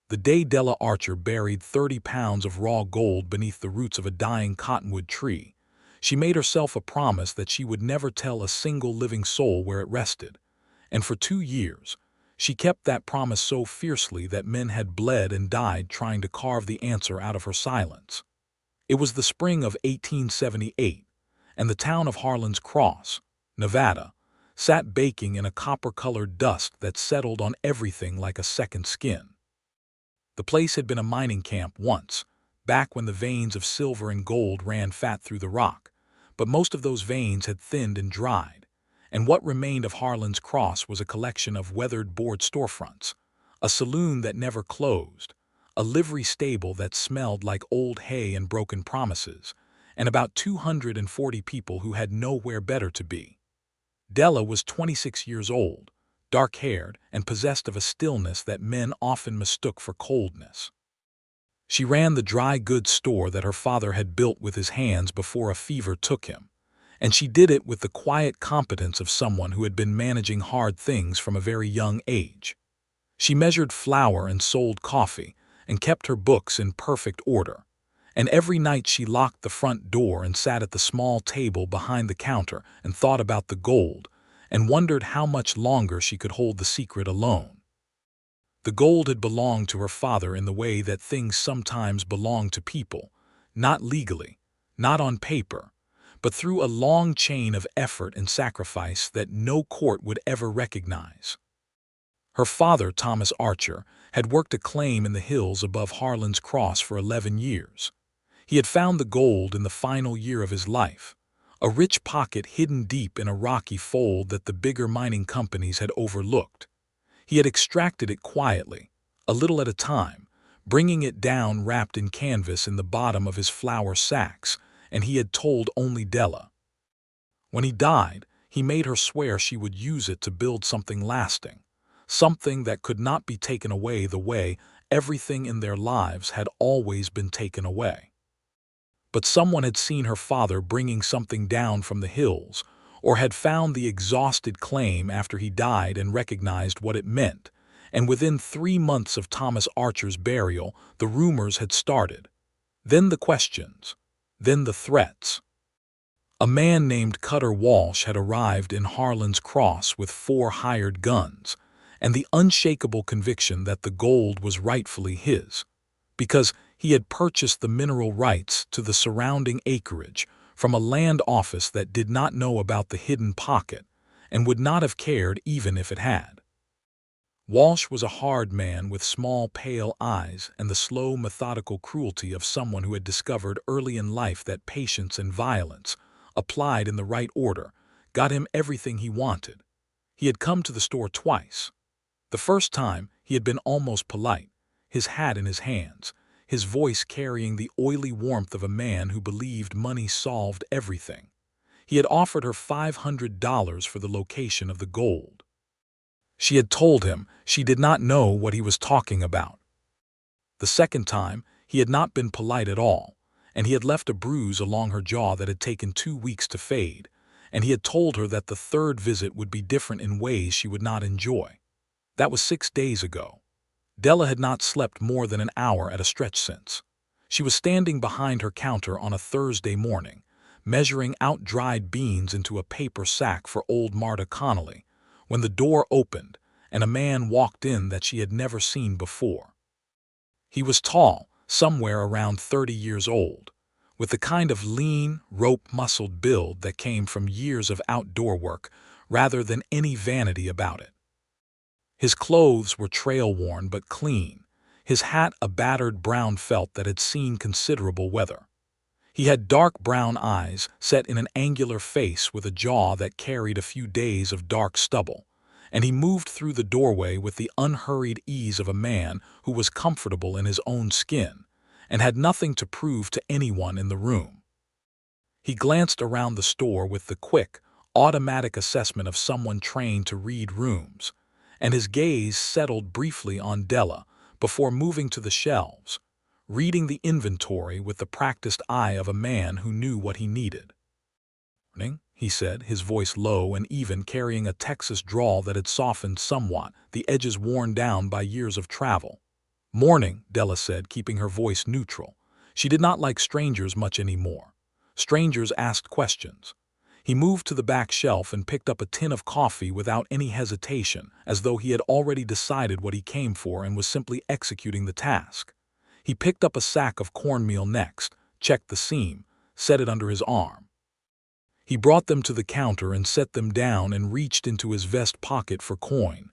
The day Della Archer buried 30 pounds of raw gold beneath the roots of a dying cottonwood tree, she made herself a promise that she would never tell a single living soul where it rested. And for 2 years, she kept that promise so fiercely that men had bled and died trying to carve the answer out of her silence. It was the spring of 1878, and the town of Harlan's Cross, Nevada, sat baking in a copper-colored dust that settled on everything like a second skin. The place had been a mining camp once, back when the veins of silver and gold ran fat through the rock, but most of those veins had thinned and dried, and what remained of Harlan's Cross was a collection of weathered board storefronts, a saloon that never closed, a livery stable that smelled like old hay and broken promises, and about 240 people who had nowhere better to be. Della was 26 years old, dark-haired, and possessed of a stillness that men often mistook for coldness. She ran the dry goods store that her father had built with his hands before a fever took him, and she did it with the quiet competence of someone who had been managing hard things from a very young age. She measured flour and sold coffee, and kept her books in perfect order, and every night she locked the front door and sat at the small table behind the counter and thought about the gold, and wondered how much longer she could hold the secret alone. The gold had belonged to her father in the way that things sometimes belong to people, not legally, not on paper, but through a long chain of effort and sacrifice that no court would ever recognize. Her father, Thomas Archer, had worked a claim in the hills above Harlan's Cross for 11 years. He had found the gold in the final year of his life, a rich pocket hidden deep in a rocky fold that the bigger mining companies had overlooked. He had extracted it quietly, a little at a time, bringing it down wrapped in canvas in the bottom of his flour sacks, and he had told only Della. When he died, he made her swear she would use it to build something lasting, something that could not be taken away the way everything in their lives had always been taken away. But someone had seen her father bringing something down from the hills, or had found the exhausted claim after he died and recognized what it meant, and within 3 months of Thomas Archer's burial, the rumors had started. Then the questions, then the threats. A man named Cutter Walsh had arrived in Harlan's Cross with 4 hired guns, and the unshakable conviction that the gold was rightfully his, because he had purchased the mineral rights to the surrounding acreage from a land office that did not know about the hidden pocket and would not have cared even if it had. Walsh was a hard man with small, pale eyes and the slow, methodical cruelty of someone who had discovered early in life that patience and violence, applied in the right order, got him everything he wanted. He had come to the store twice. The first time, he had been almost polite, his hat in his hands, his voice carrying the oily warmth of a man who believed money solved everything. He had offered her $500 for the location of the gold. She had told him she did not know what he was talking about. The second time, he had not been polite at all, and he had left a bruise along her jaw that had taken 2 weeks to fade, and he had told her that the third visit would be different in ways she would not enjoy. That was 6 days ago. Della had not slept more than an hour at a stretch since. She was standing behind her counter on a Thursday morning, measuring out dried beans into a paper sack for old Marta Connolly, when the door opened and a man walked in that she had never seen before. He was tall, somewhere around 30 years old, with the kind of lean, rope-muscled build that came from years of outdoor work rather than any vanity about it. His clothes were trail-worn but clean, his hat a battered brown felt that had seen considerable weather. He had dark brown eyes set in an angular face with a jaw that carried a few days of dark stubble, and he moved through the doorway with the unhurried ease of a man who was comfortable in his own skin and had nothing to prove to anyone in the room. He glanced around the store with the quick, automatic assessment of someone trained to read rooms, and his gaze settled briefly on Della before moving to the shelves, reading the inventory with the practiced eye of a man who knew what he needed. "Morning," he said, his voice low and even, carrying a Texas drawl that had softened somewhat, the edges worn down by years of travel. "Morning," Della said, keeping her voice neutral. She did not like strangers much anymore. Strangers asked questions. He moved to the back shelf and picked up a tin of coffee without any hesitation, as though he had already decided what he came for and was simply executing the task. He picked up a sack of cornmeal next, checked the seam, set it under his arm. He brought them to the counter and set them down and reached into his vest pocket for coin.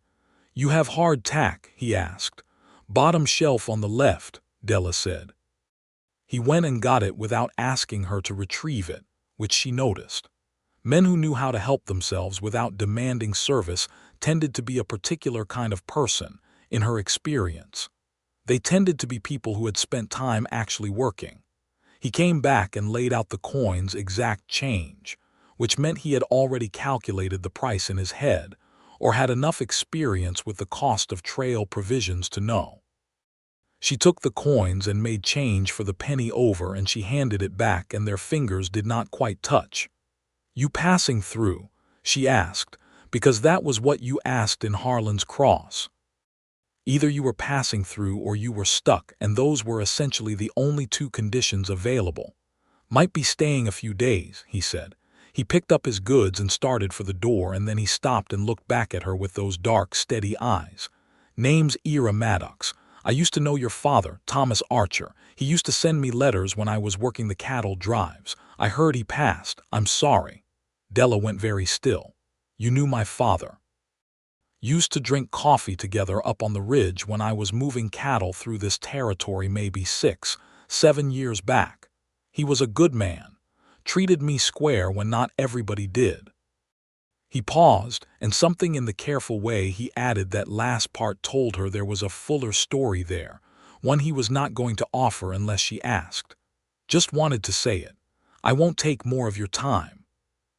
"You have hard tack?" he asked. "Bottom shelf on the left," Della said. He went and got it without asking her to retrieve it, which she noticed. Men who knew how to help themselves without demanding service tended to be a particular kind of person, in her experience. They tended to be people who had spent time actually working. He came back and laid out the coin's exact change, which meant he had already calculated the price in his head, or had enough experience with the cost of trail provisions to know. She took the coins and made change for the penny over, and she handed it back, and their fingers did not quite touch. "You passing through?" she asked, because that was what you asked in Harlan's Cross. Either you were passing through or you were stuck, and those were essentially the only two conditions available. "Might be staying a few days," he said. He picked up his goods and started for the door, and then he stopped and looked back at her with those dark, steady eyes. "Name's Ira Maddox. I used to know your father, Thomas Archer. He used to send me letters when I was working the cattle drives. I heard he passed. I'm sorry." Della went very still. "You knew my father?" "Used to drink coffee together up on the ridge when I was moving cattle through this territory maybe 6, 7 years back. He was a good man. Treated me square when not everybody did." He paused, and something in the careful way he added that last part told her there was a fuller story there, one he was not going to offer unless she asked. "Just wanted to say it. I won't take more of your time."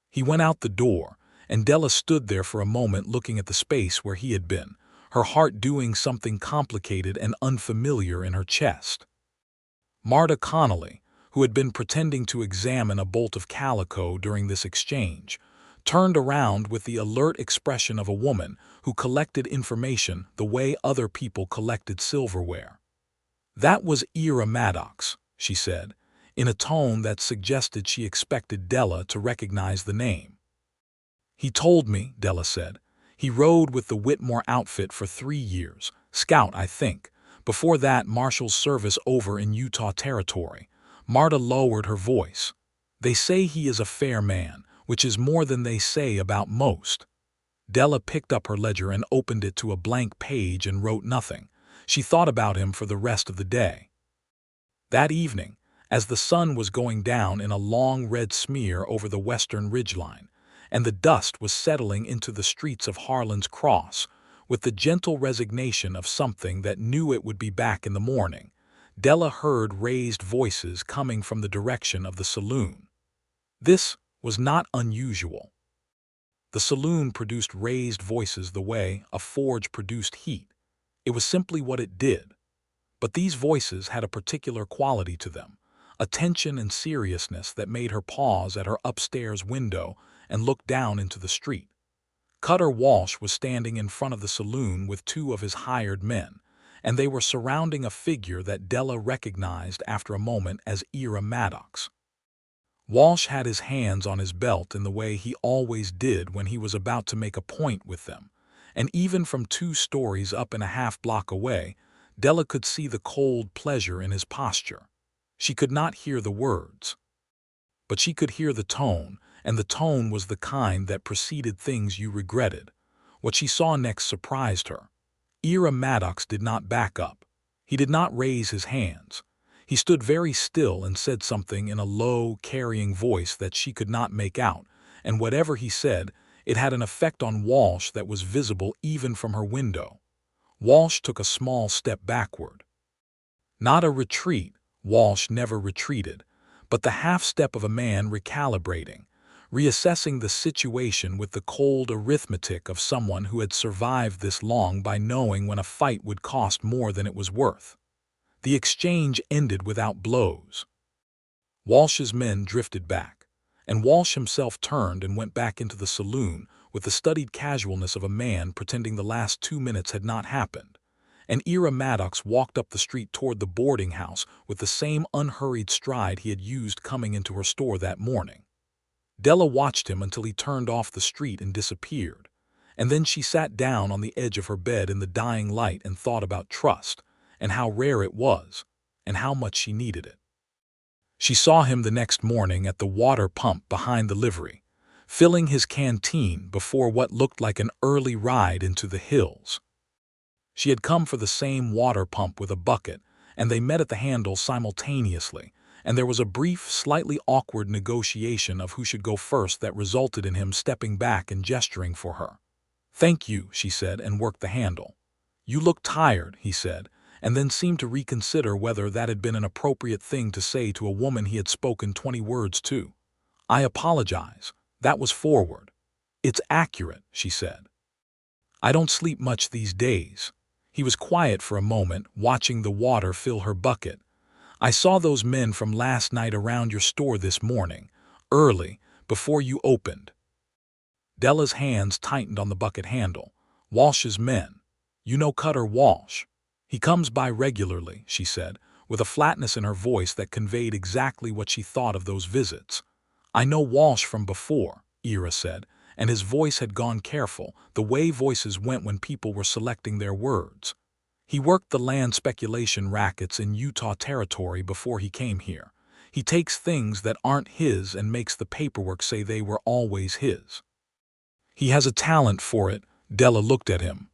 He went out the door, and Della stood there for a moment looking at the space where he had been, her heart doing something complicated and unfamiliar in her chest. Marta Connolly, who had been pretending to examine a bolt of calico during this exchange, turned around with the alert expression of a woman who collected information the way other people collected silverware. "That was Ira Maddox," she said, in a tone that suggested she expected Della to recognize the name. "He told me," Della said. "He rode with the Whitmore outfit for 3 years, scout, I think. Before that, marshal's service over in Utah Territory." Marta lowered her voice. "They say he is a fair man, which is more than they say about most." Della picked up her ledger and opened it to a blank page and wrote nothing. She thought about him for the rest of the day. That evening, as the sun was going down in a long red smear over the western ridgeline, and the dust was settling into the streets of Harlan's Cross, with the gentle resignation of something that knew it would be back in the morning, Della heard raised voices coming from the direction of the saloon. This was not unusual. The saloon produced raised voices the way a forge produced heat. It was simply what it did. But these voices had a particular quality to them, a tension and seriousness that made her pause at her upstairs window and look down into the street. Cutter Walsh was standing in front of the saloon with 2 of his hired men, and they were surrounding a figure that Della recognized after a moment as Ira Maddox. Walsh had his hands on his belt in the way he always did when he was about to make a point with them, and even from 2 stories up and a half block away, Della could see the cold pleasure in his posture. She could not hear the words, but she could hear the tone, and the tone was the kind that preceded things you regretted. What she saw next surprised her. Ira Maddox did not back up. He did not raise his hands. He stood very still and said something in a low, carrying voice that she could not make out, and whatever he said, it had an effect on Walsh that was visible even from her window. Walsh took a small step backward. Not a retreat, Walsh never retreated, but the half-step of a man recalibrating, reassessing the situation with the cold arithmetic of someone who had survived this long by knowing when a fight would cost more than it was worth. The exchange ended without blows. Walsh's men drifted back, and Walsh himself turned and went back into the saloon with the studied casualness of a man pretending the last 2 minutes had not happened. and Ira Maddox walked up the street toward the boarding house with the same unhurried stride he had used coming into her store that morning. Della watched him until he turned off the street and disappeared, and then she sat down on the edge of her bed in the dying light and thought about trust, and how rare it was, and how much she needed it. She saw him the next morning at the water pump behind the livery, filling his canteen before what looked like an early ride into the hills. She had come for the same water pump with a bucket, and they met at the handle simultaneously, and there was a brief, slightly awkward negotiation of who should go first that resulted in him stepping back and gesturing for her. "Thank you," she said, and worked the handle. "You look tired," he said, and then seemed to reconsider whether that had been an appropriate thing to say to a woman he had spoken 20 words to. "I apologize. That was forward." "It's accurate," she said. "I don't sleep much these days." He was quiet for a moment, watching the water fill her bucket. "I saw those men from last night around your store this morning, early, before you opened." Della's hands tightened on the bucket handle. "Walsh's men. You know Cutter Walsh?" "He comes by regularly," she said, with a flatness in her voice that conveyed exactly what she thought of those visits. "I know Walsh from before," Ira said, and his voice had gone careful, the way voices went when people were selecting their words. "He worked the land speculation rackets in Utah territory before he came here. He takes things that aren't his and makes the paperwork say they were always his. He has a talent for it." Della looked at him.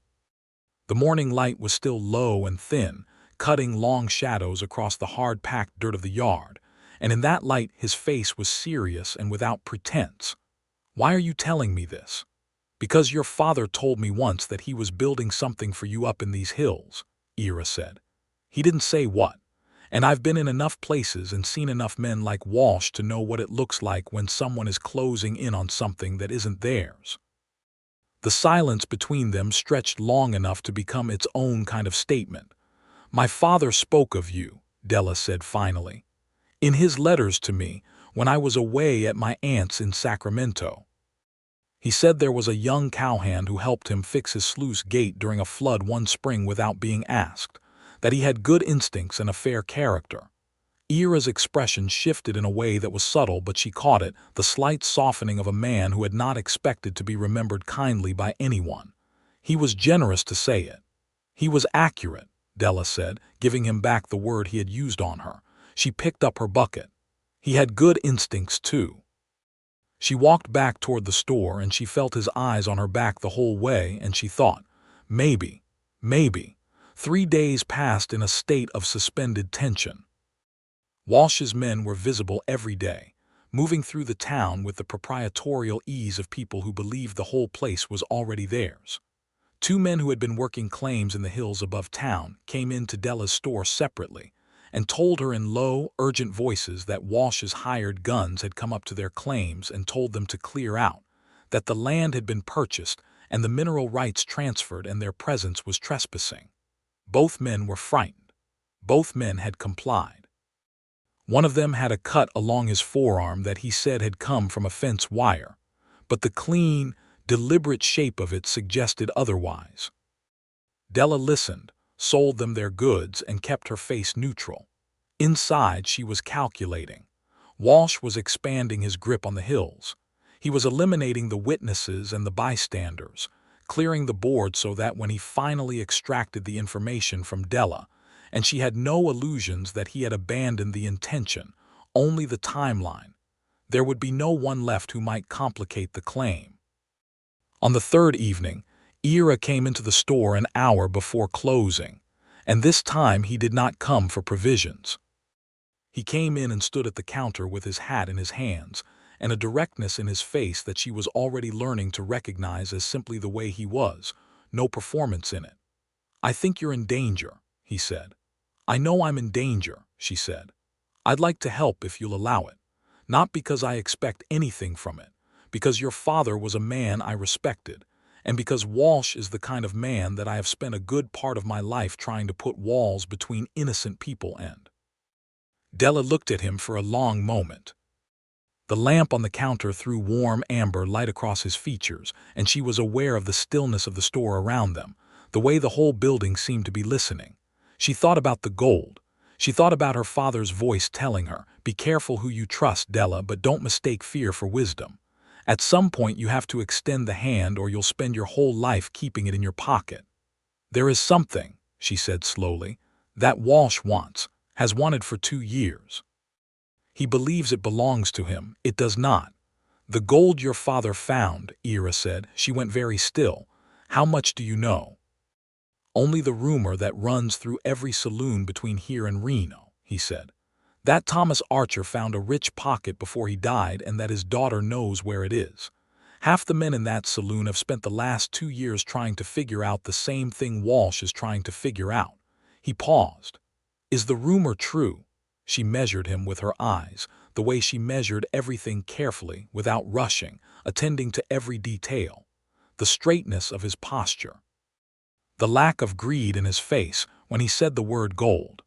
The morning light was still low and thin, cutting long shadows across the hard-packed dirt of the yard, and in that light his face was serious and without pretense. "Why are you telling me this?" "Because your father told me once that he was building something for you up in these hills," Ira said. "He didn't say what. And I've been in enough places and seen enough men like Walsh to know what it looks like when someone is closing in on something that isn't theirs." The silence between them stretched long enough to become its own kind of statement. "My father spoke of you," Della said finally, "in his letters to me when I was away at my aunt's in Sacramento. He said there was a young cowhand who helped him fix his sluice gate during a flood one spring without being asked, that he had good instincts and a fair character." Ira's expression shifted in a way that was subtle, but she caught it, the slight softening of a man who had not expected to be remembered kindly by anyone. He was generous to say it. "He was accurate," Della said, giving him back the word he had used on her. She picked up her bucket. "He had good instincts, too." She walked back toward the store, and she felt his eyes on her back the whole way, and she thought, maybe. 3 days passed in a state of suspended tension. Walsh's men were visible every day, moving through the town with the proprietorial ease of people who believed the whole place was already theirs. 2 men who had been working claims in the hills above town came into Della's store separately and told her in low, urgent voices that Walsh's hired guns had come up to their claims and told them to clear out, that the land had been purchased and the mineral rights transferred and their presence was trespassing. Both men were frightened. Both men had complied. One of them had a cut along his forearm that he said had come from a fence wire, but the clean, deliberate shape of it suggested otherwise. Della listened, sold them their goods, and kept her face neutral. Inside, she was calculating. Walsh was expanding his grip on the hills. He was eliminating the witnesses and the bystanders, clearing the board so that when he finally extracted the information from Della, and she had no illusions that he had abandoned the intention, only the timeline, there would be no one left who might complicate the claim. On the 3rd evening, Ira came into the store an hour before closing, and this time he did not come for provisions. He came in and stood at the counter with his hat in his hands, and a directness in his face that she was already learning to recognize as simply the way he was, no performance in it. "I think you're in danger," he said. "I know I'm in danger," she said. "I'd like to help if you'll allow it. Not because I expect anything from it, because your father was a man I respected, and because Walsh is the kind of man that I have spent a good part of my life trying to put walls between innocent people and." Della looked at him for a long moment. The lamp on the counter threw warm amber light across his features, and she was aware of the stillness of the store around them, the way the whole building seemed to be listening. She thought about the gold. She thought about her father's voice telling her, "Be careful who you trust, Della, but don't mistake fear for wisdom. At some point you have to extend the hand or you'll spend your whole life keeping it in your pocket." "There is something," she said slowly, "that Walsh wants, has wanted for 2 years. He believes it belongs to him. It does not." "The gold your father found," Ira said. She went very still. "How much do you know?" "Only the rumor that runs through every saloon between here and Reno," he said. "That Thomas Archer found a rich pocket before he died and that his daughter knows where it is. Half the men in that saloon have spent the last 2 years trying to figure out the same thing Walsh is trying to figure out." He paused. "Is the rumor true?" She measured him with her eyes, the way she measured everything carefully, without rushing, attending to every detail. The straightness of his posture. The lack of greed in his face when he said the word gold.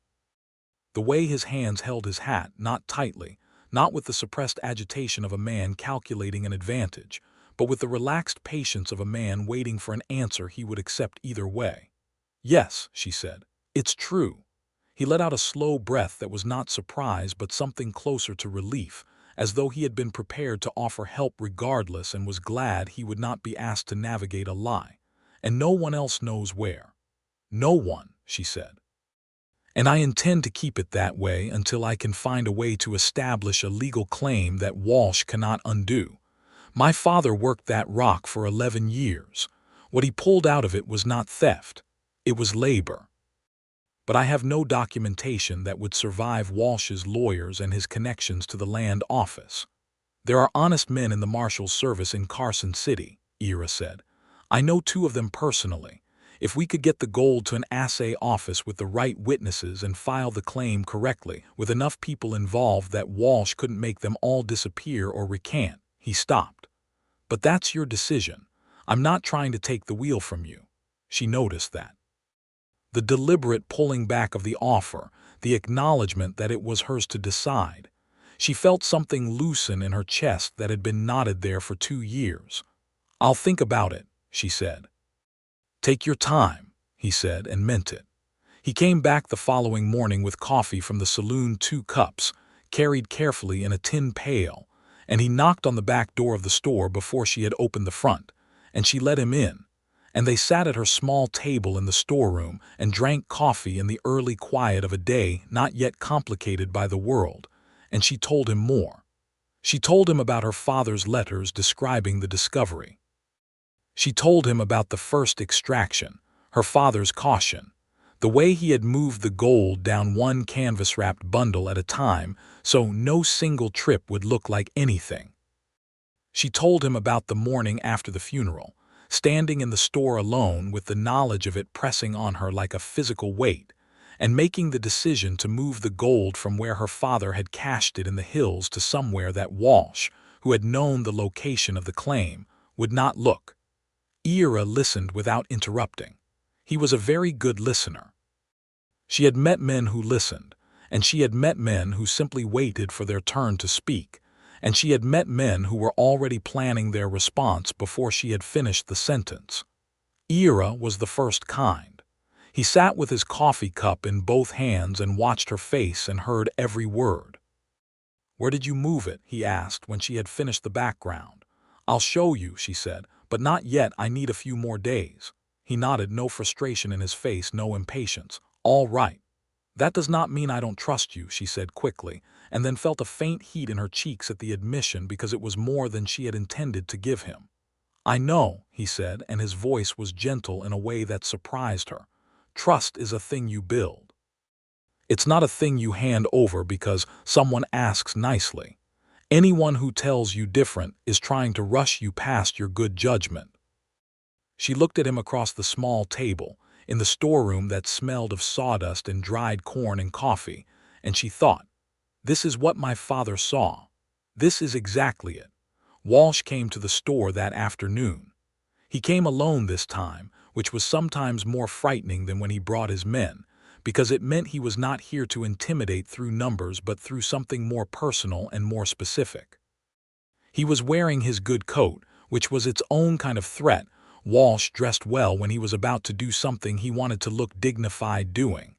The way his hands held his hat, not tightly, not with the suppressed agitation of a man calculating an advantage, but with the relaxed patience of a man waiting for an answer he would accept either way. "Yes," she said, "it's true." He let out a slow breath that was not surprise but something closer to relief, as though he had been prepared to offer help regardless and was glad he would not be asked to navigate a lie. "And no one else knows where." "No one," she said. "And I intend to keep it that way until I can find a way to establish a legal claim that Walsh cannot undo. My father worked that rock for 11 years. What he pulled out of it was not theft. It was labor. But I have no documentation that would survive Walsh's lawyers and his connections to the land office." "There are honest men in the Marshal's service in Carson City," Ira said. "I know 2 of them personally. If we could get the gold to an assay office with the right witnesses and file the claim correctly, with enough people involved that Walsh couldn't make them all disappear or recant." He stopped. "But that's your decision. I'm not trying to take the wheel from you." She noticed that. The deliberate pulling back of the offer, the acknowledgement that it was hers to decide. She felt something loosen in her chest that had been knotted there for 2 years. "I'll think about it," she said. "Take your time," he said, and meant it. He came back the following morning with coffee from the saloon, 2 cups, carried carefully in a tin pail, and he knocked on the back door of the store before she had opened the front, and she let him in. And they sat at her small table in the storeroom and drank coffee in the early quiet of a day not yet complicated by the world, and she told him more. She told him about her father's letters describing the discovery. She told him about the first extraction, her father's caution, the way he had moved the gold down one canvas-wrapped bundle at a time so no single trip would look like anything. She told him about the morning after the funeral, standing in the store alone with the knowledge of it pressing on her like a physical weight, and making the decision to move the gold from where her father had cached it in the hills to somewhere that Walsh, who had known the location of the claim, would not look. Ira listened without interrupting. He was a very good listener. She had met men who listened, and she had met men who simply waited for their turn to speak, and she had met men who were already planning their response before she had finished the sentence. Ira was the first kind. He sat with his coffee cup in both hands and watched her face and heard every word. "Where did you move it?" he asked when she had finished the background. "I'll show you," she said, "but not yet. I need a few more days." He nodded, no frustration in his face, no impatience. "All right. That does not mean I don't trust you," she said quickly, and then felt a faint heat in her cheeks at the admission because it was more than she had intended to give him. "I know," he said, and his voice was gentle in a way that surprised her. "Trust is a thing you build. It's not a thing you hand over because someone asks nicely. Anyone who tells you different is trying to rush you past your good judgment." She looked at him across the small table, in the storeroom that smelled of sawdust and dried corn and coffee, and she thought, "This is what my father saw. This is exactly it." Walsh came to the store that afternoon. He came alone this time, which was sometimes more frightening than when he brought his men, because it meant he was not here to intimidate through numbers but through something more personal and more specific. He was wearing his good coat, which was its own kind of threat, Walsh dressed well when he was about to do something he wanted to look dignified doing.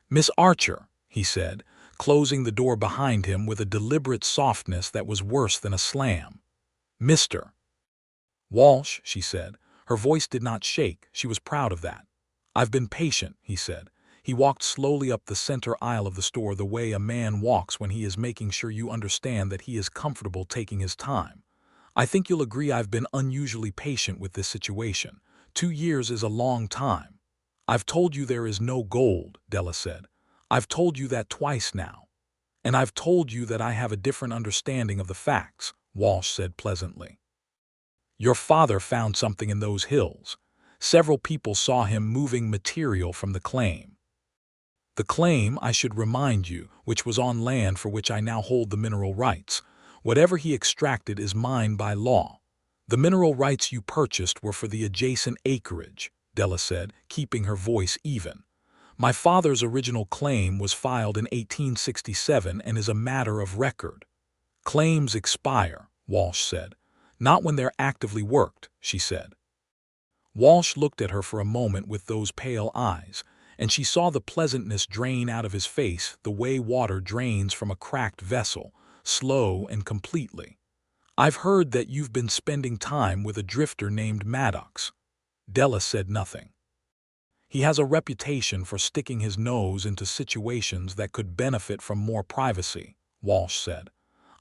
"Miss Archer," he said, closing the door behind him with a deliberate softness that was worse than a slam. "Mr. Walsh," she said. Her voice did not shake. She was proud of that. "I've been patient," he said. He walked slowly up the center aisle of the store the way a man walks when he is making sure you understand that he is comfortable taking his time. "I think you'll agree I've been unusually patient with this situation. 2 years is a long time." "I've told you there is no gold," Della said. "I've told you that twice now. And I've told you that I have a different understanding of the facts," Walsh said pleasantly. "Your father found something in those hills. Several people saw him moving material from the claim. The claim, I should remind you, which was on land for which I now hold the mineral rights. Whatever he extracted is mine by law. The mineral rights you purchased were for the adjacent acreage," Della said, keeping her voice even. "My father's original claim was filed in 1867 and is a matter of record." "Claims expire," Walsh said. "Not when they're actively worked," she said. Walsh looked at her for a moment with those pale eyes, and she saw the pleasantness drain out of his face the way water drains from a cracked vessel, slow and completely. "I've heard that you've been spending time with a drifter named Maddox." Della said nothing. "He has a reputation for sticking his nose into situations that could benefit from more privacy," Walsh said.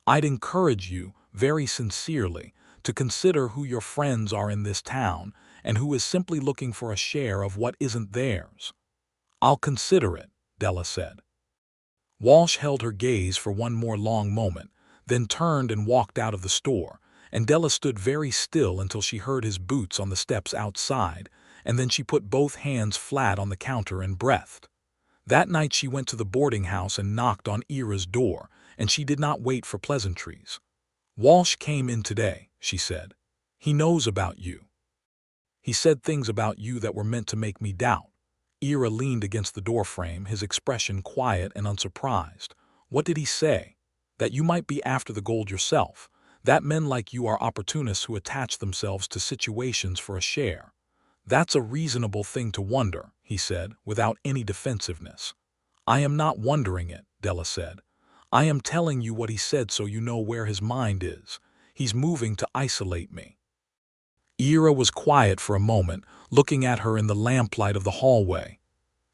"I'd encourage you, very sincerely, to consider who your friends are in this town and who is simply looking for a share of what isn't theirs." "I'll consider it," Della said. Walsh held her gaze for one more long moment, then turned and walked out of the store, and Della stood very still until she heard his boots on the steps outside, and then she put both hands flat on the counter and breathed. That night she went to the boarding house and knocked on Ira's door, and she did not wait for pleasantries. "Walsh came in today," she said. "He knows about you. He said things about you that were meant to make me doubt." Ira leaned against the doorframe, his expression quiet and unsurprised. "What did he say?" "That you might be after the gold yourself. That men like you are opportunists who attach themselves to situations for a share." "That's a reasonable thing to wonder," he said, without any defensiveness. "I am not wondering it," Della said. "I am telling you what he said so you know where his mind is. He's moving to isolate me." Ira was quiet for a moment, looking at her in the lamplight of the hallway.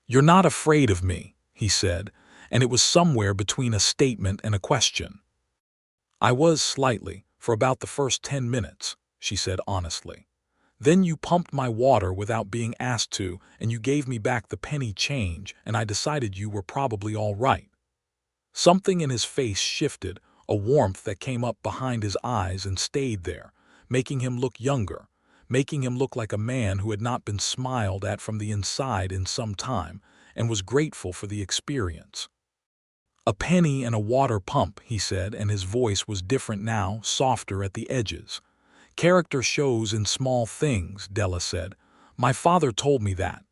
"You're not afraid of me," he said, and it was somewhere between a statement and a question. "I was slightly, for about the first 10 minutes, she said honestly. "Then you pumped my water without being asked to, and you gave me back the penny change, and I decided you were probably all right." Something in his face shifted, a warmth that came up behind his eyes and stayed there, making him look younger, making him look like a man who had not been smiled at from the inside in some time, and was grateful for the experience. "A penny and a water pump," he said, and his voice was different now, softer at the edges. "Character shows in small things," Della said. "My father told me that."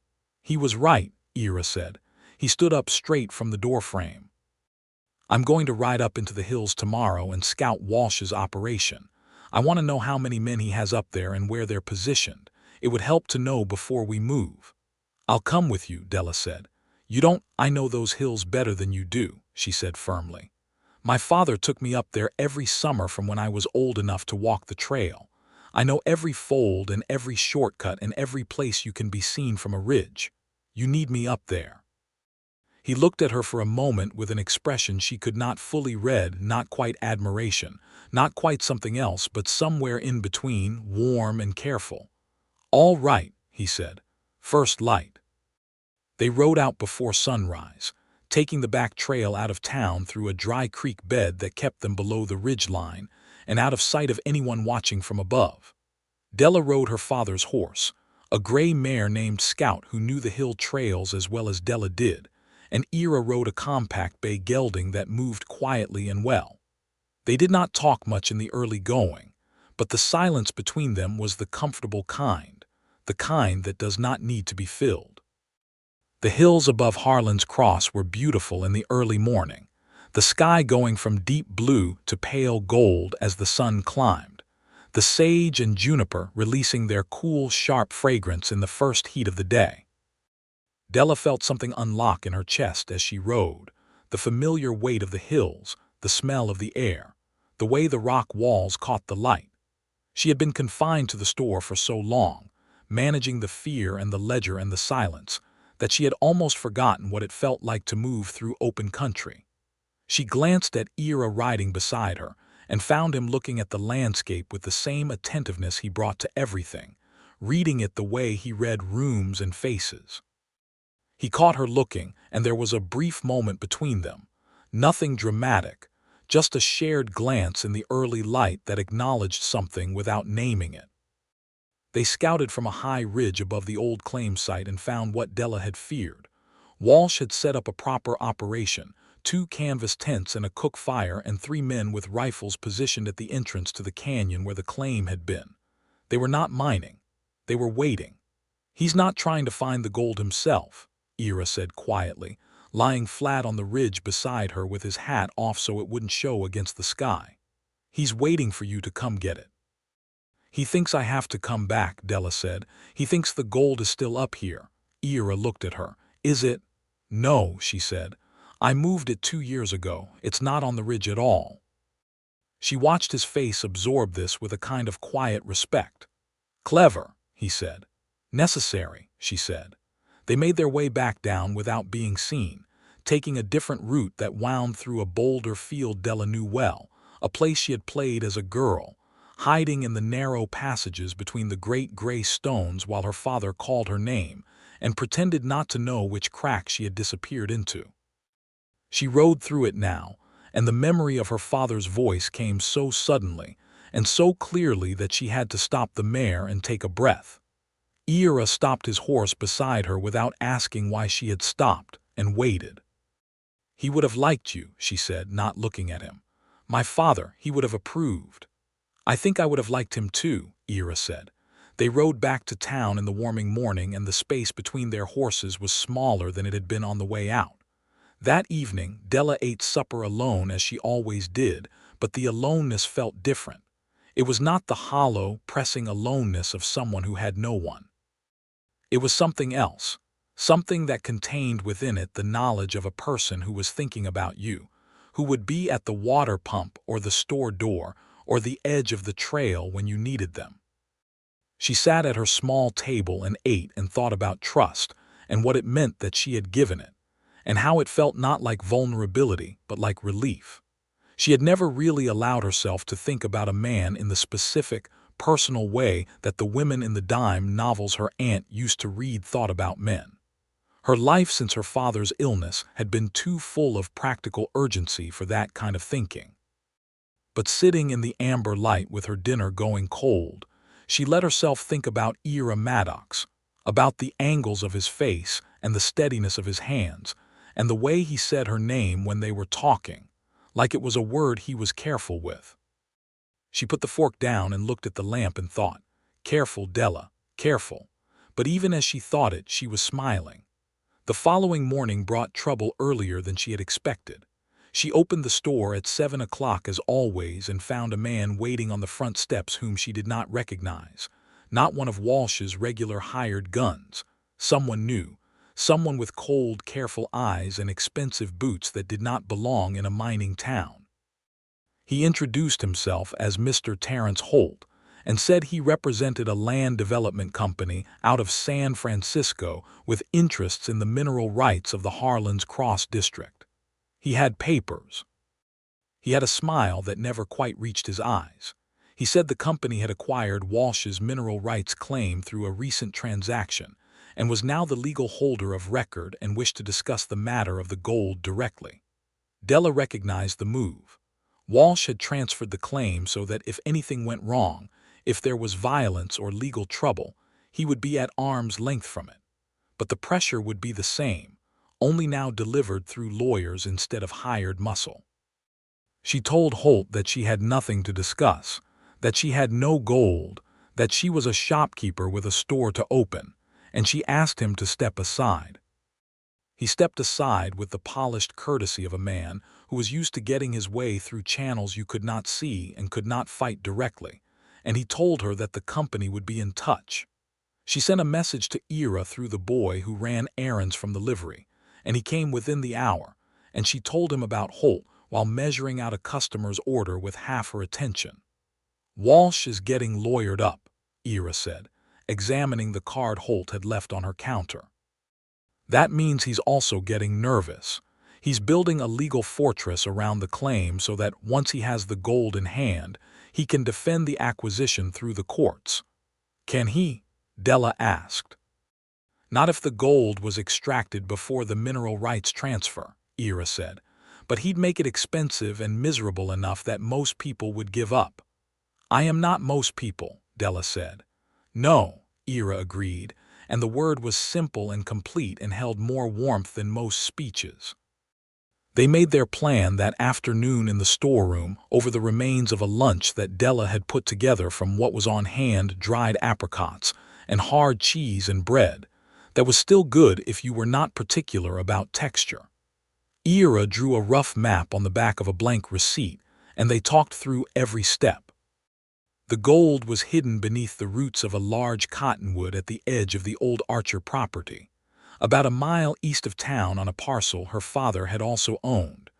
"He was right," Ira said. He stood up straight from the doorframe. "I'm going to ride up into the hills tomorrow and scout Walsh's operation. I want to know how many men he has up there and where they're positioned. It would help to know before we move." "I'll come with you," Della said. "You don't—" "I know those hills better than you do," she said firmly. "My father took me up there every summer from when I was old enough to walk the trail. I know every fold and every shortcut and every place you can be seen from a ridge. You need me up there." He looked at her for a moment with an expression she could not fully read, not quite admiration, not quite something else, but somewhere in between, warm and careful. "All right," he said. "First light." They rode out before sunrise, taking the back trail out of town through a dry creek bed that kept them below the ridge line and out of sight of anyone watching from above. Della rode her father's horse, a gray mare named Scout who knew the hill trails as well as Della did, and Ira rode a compact bay gelding that moved quietly and well. They did not talk much in the early going, but the silence between them was the comfortable kind, the kind that does not need to be filled. The hills above Harlan's Cross were beautiful in the early morning, the sky going from deep blue to pale gold as the sun climbed. the sage and juniper releasing their cool, sharp fragrance in the first heat of the day. Della felt something unlock in her chest as she rode, the familiar weight of the hills, the smell of the air, the way the rock walls caught the light. She had been confined to the store for so long, managing the fear and the ledger and the silence, that she had almost forgotten what it felt like to move through open country. She glanced at Ira riding beside her and found him looking at the landscape with the same attentiveness he brought to everything, reading it the way he read rooms and faces. He caught her looking, and there was a brief moment between them. Nothing dramatic, just a shared glance in the early light that acknowledged something without naming it. They scouted from a high ridge above the old claim site and found what Della had feared. Walsh had set up a proper operation, 2 canvas tents and a cook fire and 3 men with rifles positioned at the entrance to the canyon where the claim had been. They were not mining. They were waiting. "He's not trying to find the gold himself," Ira said quietly, lying flat on the ridge beside her with his hat off so it wouldn't show against the sky. "He's waiting for you to come get it." "He thinks I have to come back," Della said. "He thinks the gold is still up here." Ira looked at her. "Is it?" "No," she said. "I moved it 2 years ago. It's not on the ridge at all." She watched his face absorb this with a kind of quiet respect. "Clever," he said. "Necessary," she said. They made their way back down without being seen, taking a different route that wound through a boulder field Della knew well, a place she had played as a girl, hiding in the narrow passages between the great gray stones while her father called her name and pretended not to know which crack she had disappeared into. She rode through it now, and the memory of her father's voice came so suddenly and so clearly that she had to stop the mare and take a breath. Ira stopped his horse beside her without asking why she had stopped, and waited. "He would have liked you," she said, not looking at him. "My father, he would have approved." "I think I would have liked him too," Ira said. They rode back to town in the warming morning, and the space between their horses was smaller than it had been on the way out. That evening, Della ate supper alone as she always did, but the aloneness felt different. It was not the hollow, pressing aloneness of someone who had no one. It was something else, something that contained within it the knowledge of a person who was thinking about you, who would be at the water pump or the store door or the edge of the trail when you needed them. She sat at her small table and ate and thought about trust and what it meant that she had given it, and how it felt not like vulnerability but like relief. She had never really allowed herself to think about a man in the specific, personal way that the women in the dime novels her aunt used to read thought about men. Her life since her father's illness had been too full of practical urgency for that kind of thinking. But sitting in the amber light with her dinner going cold, she let herself think about Ira Maddox, about the angles of his face and the steadiness of his hands, and the way he said her name when they were talking, like it was a word he was careful with. She put the fork down and looked at the lamp and thought, "Careful, Della, careful." But even as she thought it, she was smiling. The following morning brought trouble earlier than she had expected. She opened the store at 7 o'clock as always and found a man waiting on the front steps whom she did not recognize. Not one of Walsh's regular hired guns. Someone new. Someone with cold, careful eyes and expensive boots that did not belong in a mining town. He introduced himself as Mr. Terrence Holt and said he represented a land development company out of San Francisco with interests in the mineral rights of the Harlan's Cross district. He had papers. He had a smile that never quite reached his eyes. He said the company had acquired Walsh's mineral rights claim through a recent transaction and was now the legal holder of record and wished to discuss the matter of the gold directly. Della recognized the move. Walsh had transferred the claim so that if anything went wrong, if there was violence or legal trouble, he would be at arm's length from it. But the pressure would be the same, only now delivered through lawyers instead of hired muscle. She told Holt that she had nothing to discuss, that she had no gold, that she was a shopkeeper with a store to open, and she asked him to step aside. He stepped aside with the polished courtesy of a man who was used to getting his way through channels you could not see and could not fight directly, and he told her that the company would be in touch. She sent a message to Ira through the boy who ran errands from the livery, and he came within the hour, and she told him about Holt while measuring out a customer's order with half her attention. "Walsh is getting lawyered up," Ira said, examining the card Holt had left on her counter. "That means he's also getting nervous. He's building a legal fortress around the claim so that once he has the gold in hand, he can defend the acquisition through the courts." "Can he?" Della asked. "Not if the gold was extracted before the mineral rights transfer," Ira said, "but he'd make it expensive and miserable enough that most people would give up." "I am not most people," Della said. "No," Ira agreed, and the word was simple and complete and held more warmth than most speeches. They made their plan that afternoon in the storeroom over the remains of a lunch that Della had put together from what was on hand: dried apricots and hard cheese and bread that was still good if you were not particular about texture. Ira drew a rough map on the back of a blank receipt, and they talked through every step. The gold was hidden beneath the roots of a large cottonwood at the edge of the old Archer property, about a mile east of town on a parcel her father had also owned.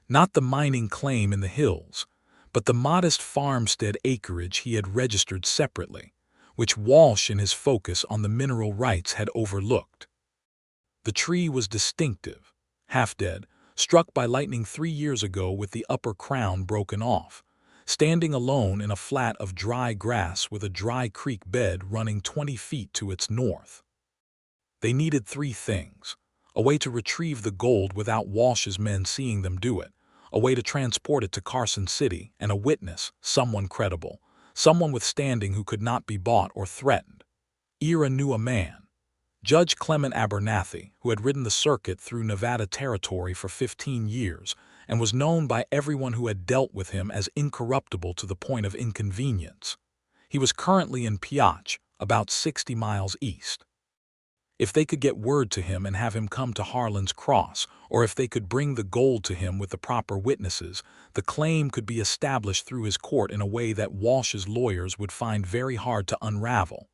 Not the mining claim in the hills, but the modest farmstead acreage he had registered separately, which Walsh in his focus on the mineral rights had overlooked. The tree was distinctive, half dead, struck by lightning 3 years ago with the upper crown broken off, standing alone in a flat of dry grass with a dry creek bed running 20 feet to its north. They needed 3 things: a way to retrieve the gold without Walsh's men seeing them do it, a way to transport it to Carson City, and a witness, someone credible, someone with standing who could not be bought or threatened. Ira knew a man, Judge Clement Abernathy, who had ridden the circuit through Nevada territory for 15 years and was known by everyone who had dealt with him as incorruptible to the point of inconvenience. He was currently in Piach, about 60 miles east. If they could get word to him and have him come to Harlan's Cross, or if they could bring the gold to him with the proper witnesses, the claim could be established through his court in a way that Walsh's lawyers would find very hard to unravel.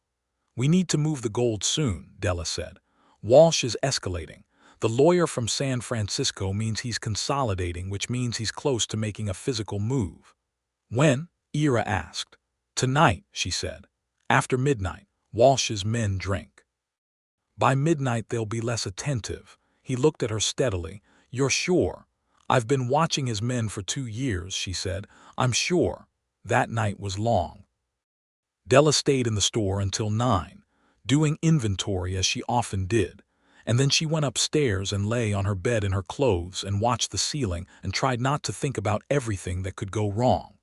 "We need to move the gold soon," Della said. "Walsh is escalating. The lawyer from San Francisco means he's consolidating, which means he's close to making a physical move." "When?" Ira asked. "Tonight," she said. "After midnight. Walsh's men drink. By midnight they'll be less attentive." He looked at her steadily. "You're sure?" "I've been watching his men for 2 years," she said. "I'm sure." That night was long. Della stayed in the store until 9, doing inventory as she often did, and then she went upstairs and lay on her bed in her clothes and watched the ceiling and tried not to think about everything that could go wrong.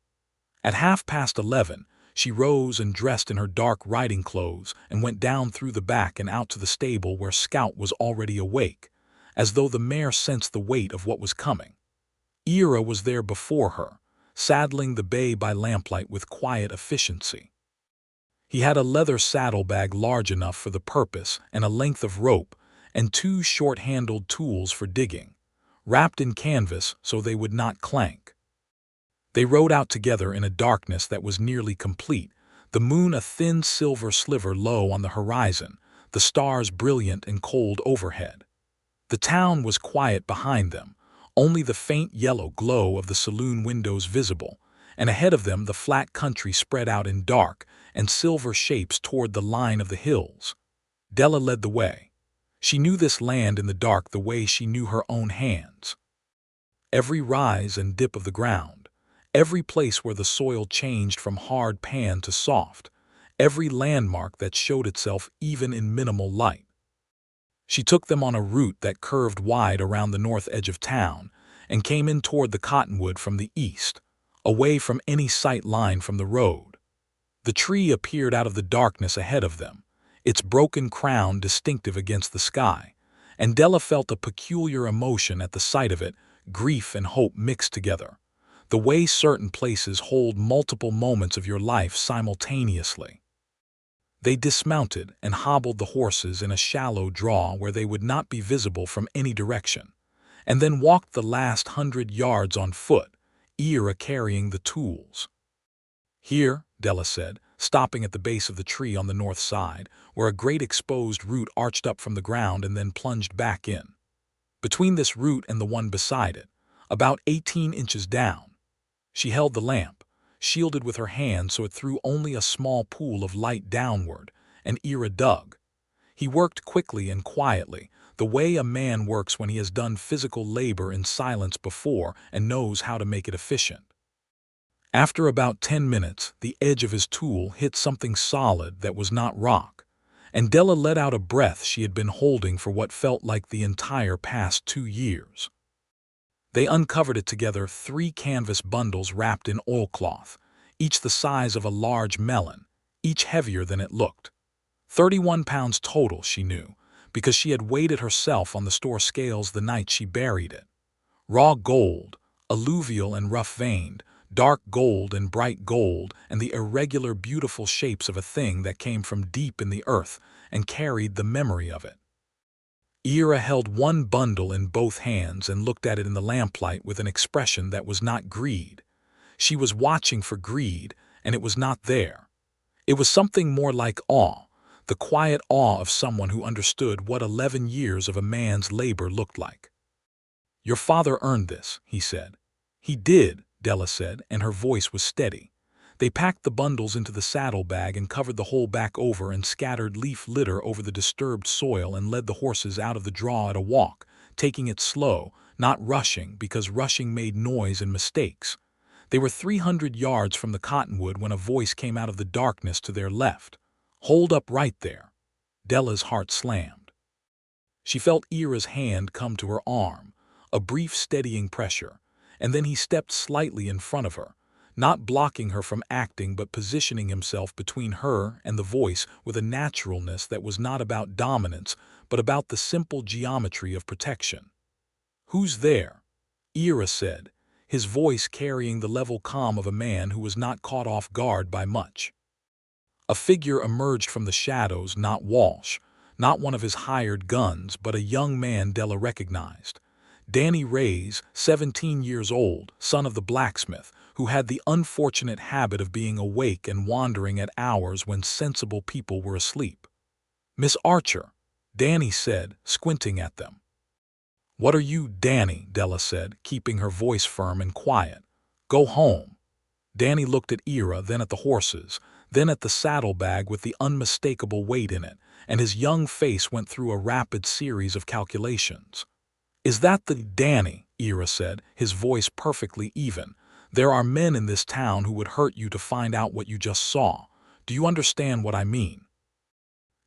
At 11:30, she rose and dressed in her dark riding clothes and went down through the back and out to the stable where Scout was already awake, as though the mare sensed the weight of what was coming. Ira was there before her, saddling the bay by lamplight with quiet efficiency. He had a leather saddlebag large enough for the purpose and a length of rope and 2 short-handled tools for digging, wrapped in canvas so they would not clank. They rode out together in a darkness that was nearly complete, the moon a thin silver sliver low on the horizon, the stars brilliant and cold overhead. The town was quiet behind them, only the faint yellow glow of the saloon windows visible, and ahead of them the flat country spread out in dark and silver shapes toward the line of the hills. Della led the way. She knew this land in the dark the way she knew her own hands. Every rise and dip of the ground, every place where the soil changed from hard pan to soft, every landmark that showed itself even in minimal light. She took them on a route that curved wide around the north edge of town and came in toward the cottonwood from the east, away from any sight line from the road. The tree appeared out of the darkness ahead of them, its broken crown distinctive against the sky, and Della felt a peculiar emotion at the sight of it, grief and hope mixed together, the way certain places hold multiple moments of your life simultaneously. They dismounted and hobbled the horses in a shallow draw where they would not be visible from any direction, and then walked the last 100 yards on foot, Ira carrying the tools. "Here," Della said, stopping at the base of the tree on the north side, where a great exposed root arched up from the ground and then plunged back in. Between this root and the one beside it, about 18 inches down, she held the lamp, shielded with her hand so it threw only a small pool of light downward, and Ira dug. He worked quickly and quietly, the way a man works when he has done physical labor in silence before and knows how to make it efficient. After about 10 minutes, the edge of his tool hit something solid that was not rock, and Della let out a breath she had been holding for what felt like the entire past 2 years. They uncovered it together, 3 canvas bundles wrapped in oilcloth, each the size of a large melon, each heavier than it looked. 31 pounds total, she knew, because she had weighed it herself on the store scales the night she buried it. Raw gold, alluvial and rough-veined, dark gold and bright gold, and the irregular, beautiful shapes of a thing that came from deep in the earth and carried the memory of it. Ira held one bundle in both hands and looked at it in the lamplight with an expression that was not greed. She was watching for greed, and it was not there. It was something more like awe, the quiet awe of someone who understood what 11 years of a man's labor looked like. "Your father earned this," he said. "He did," Della said, and her voice was steady. They packed the bundles into the saddlebag and covered the whole back over and scattered leaf litter over the disturbed soil and led the horses out of the draw at a walk, taking it slow, not rushing because rushing made noise and mistakes. They were 300 yards from the cottonwood when a voice came out of the darkness to their left. "Hold up right there." Della's heart slammed. She felt Ira's hand come to her arm, a brief steadying pressure, and then he stepped slightly in front of her, not blocking her from acting but positioning himself between her and the voice with a naturalness that was not about dominance but about the simple geometry of protection. "Who's there?" Ira said, his voice carrying the level calm of a man who was not caught off guard by much. A figure emerged from the shadows, not Walsh, not one of his hired guns, but a young man Della recognized. Danny Ray's, 17 years old, son of the blacksmith, who had the unfortunate habit of being awake and wandering at hours when sensible people were asleep. "Miss Archer," Danny said, squinting at them. "What are you, Danny?" Della said, keeping her voice firm and quiet. "Go home." Danny looked at Ira, then at the horses, then at the saddlebag with the unmistakable weight in it, and his young face went through a rapid series of calculations. "Is that the Danny?" Ira said, his voice perfectly even. "There are men in this town who would hurt you to find out what you just saw. Do you understand what I mean?"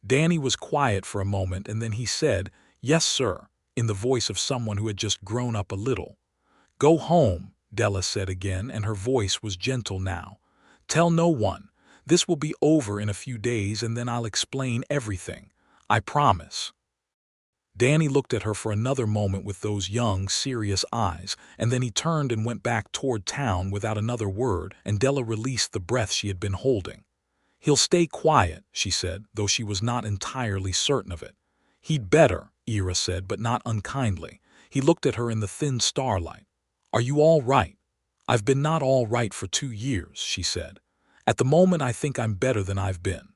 Danny was quiet for a moment, and then he said, "Yes, sir," in the voice of someone who had just grown up a little. "Go home," Della said again, and her voice was gentle now. "Tell no one. This will be over in a few days, and then I'll explain everything. I promise." Danny looked at her for another moment with those young, serious eyes, and then he turned and went back toward town without another word, and Della released the breath she had been holding. "He'll stay quiet," she said, though she was not entirely certain of it. "He'd better," Ira said, but not unkindly. He looked at her in the thin starlight. "Are you all right?" "I've been not all right for 2 years," she said. "At the moment I think I'm better than I've been."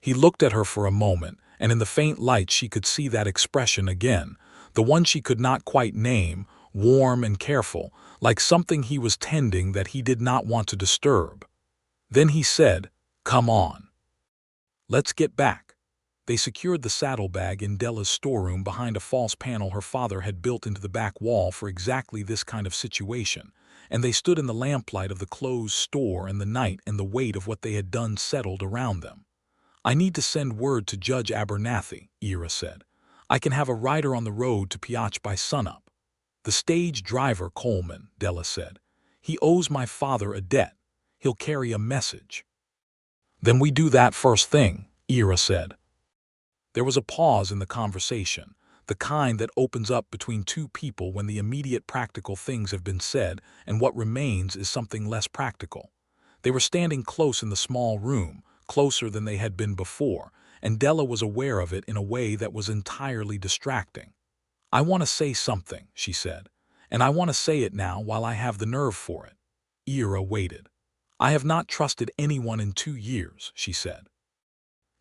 He looked at her for a moment, and in the faint light she could see that expression again, the one she could not quite name, warm and careful, like something he was tending that he did not want to disturb. Then he said, "Come on. Let's get back." They secured the saddlebag in Della's storeroom behind a false panel her father had built into the back wall for exactly this kind of situation, and they stood in the lamplight of the closed store, and the night and the weight of what they had done settled around them. "I need to send word to Judge Abernathy," Ira said. "I can have a rider on the road to Piotch by sunup." "The stage driver, Coleman," Della said. "He owes my father a debt. He'll carry a message." "Then we do that first thing," Ira said. There was a pause in the conversation, the kind that opens up between two people when the immediate practical things have been said and what remains is something less practical. They were standing close in the small room, closer than they had been before, and Della was aware of it in a way that was entirely distracting. "I want to say something," she said, "and I want to say it now while I have the nerve for it." Ira waited. I have not trusted anyone in 2 years, she said.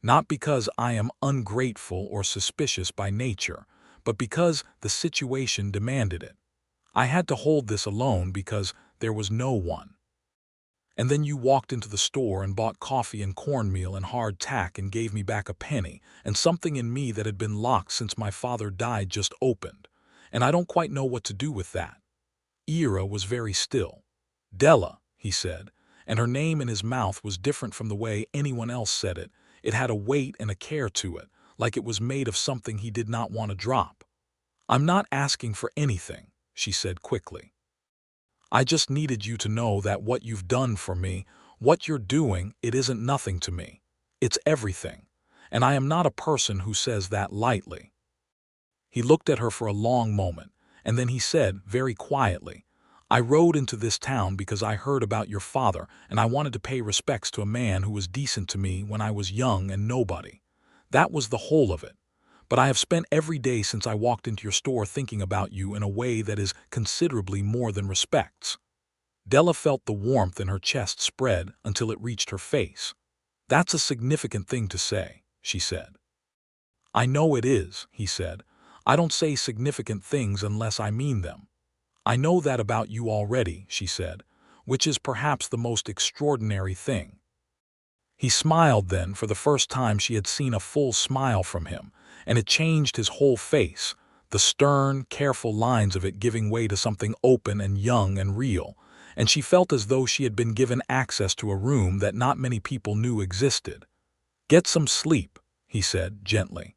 Not because I am ungrateful or suspicious by nature, but because the situation demanded it. I had to hold this alone because there was no one. And then you walked into the store and bought coffee and cornmeal and hardtack and gave me back a penny, and something in me that had been locked since my father died just opened. And I don't quite know what to do with that. Ira was very still. Della, he said, and her name in his mouth was different from the way anyone else said it. It had a weight and a care to it, like it was made of something he did not want to drop. I'm not asking for anything, she said quickly. I just needed you to know that what you've done for me, what you're doing, it isn't nothing to me. It's everything. And I am not a person who says that lightly. He looked at her for a long moment, and then he said, very quietly, I rode into this town because I heard about your father, and I wanted to pay respects to a man who was decent to me when I was young and nobody. That was the whole of it. But I have spent every day since I walked into your store thinking about you in a way that is considerably more than respects. Della felt the warmth in her chest spread until it reached her face. That's a significant thing to say, she said. I know it is, he said. I don't say significant things unless I mean them. I know that about you already, she said, which is perhaps the most extraordinary thing. He smiled then for the first time she had seen a full smile from him, and it changed his whole face, the stern, careful lines of it giving way to something open and young and real, and she felt as though she had been given access to a room that not many people knew existed. Get some sleep, he said gently.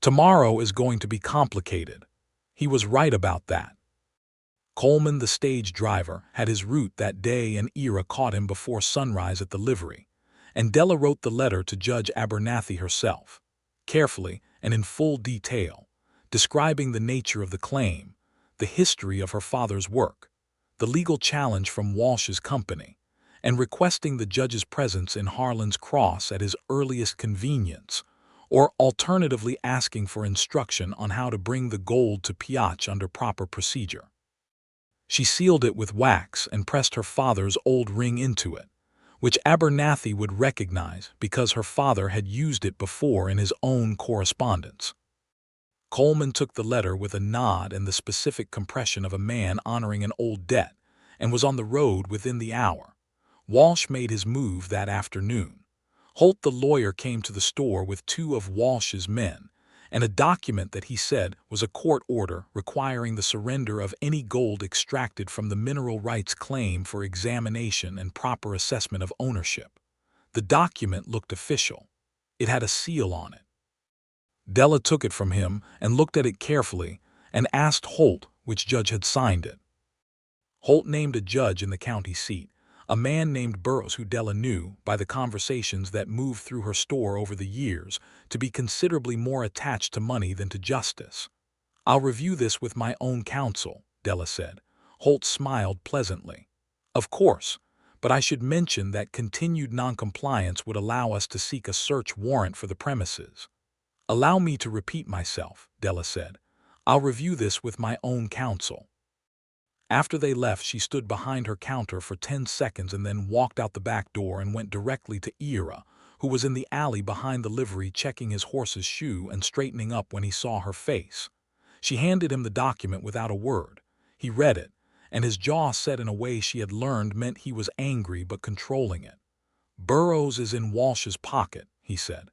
Tomorrow is going to be complicated. He was right about that. Coleman, the stage driver, had his route that day and Ira caught him before sunrise at the livery, and Della wrote the letter to Judge Abernathy herself, carefully and in full detail, describing the nature of the claim, the history of her father's work, the legal challenge from Walsh's company, and requesting the judge's presence in Harlan's Cross at his earliest convenience, or alternatively asking for instruction on how to bring the gold to Piotr under proper procedure. She sealed it with wax and pressed her father's old ring into it, which Abernathy would recognize because her father had used it before in his own correspondence. Coleman took the letter with a nod and the specific compression of a man honoring an old debt, and was on the road within the hour. Walsh made his move that afternoon. Holt the lawyer came to the store with 2 of Walsh's men, and a document that he said was a court order requiring the surrender of any gold extracted from the mineral rights claim for examination and proper assessment of ownership. The document looked official. It had a seal on it. Della took it from him and looked at it carefully and asked Holt which judge had signed it. Holt named a judge in the county seat, a man named Burroughs who Della knew, by the conversations that moved through her store over the years, to be considerably more attached to money than to justice. I'll review this with my own counsel, Della said. Holt smiled pleasantly. Of course, but I should mention that continued noncompliance would allow us to seek a search warrant for the premises. Allow me to repeat myself, Della said. I'll review this with my own counsel. After they left, she stood behind her counter for 10 seconds and then walked out the back door and went directly to Ira, who was in the alley behind the livery checking his horse's shoe and straightening up when he saw her face. She handed him the document without a word. He read it, and his jaw set in a way she had learned meant he was angry but controlling it. Burroughs is in Walsh's pocket, he said.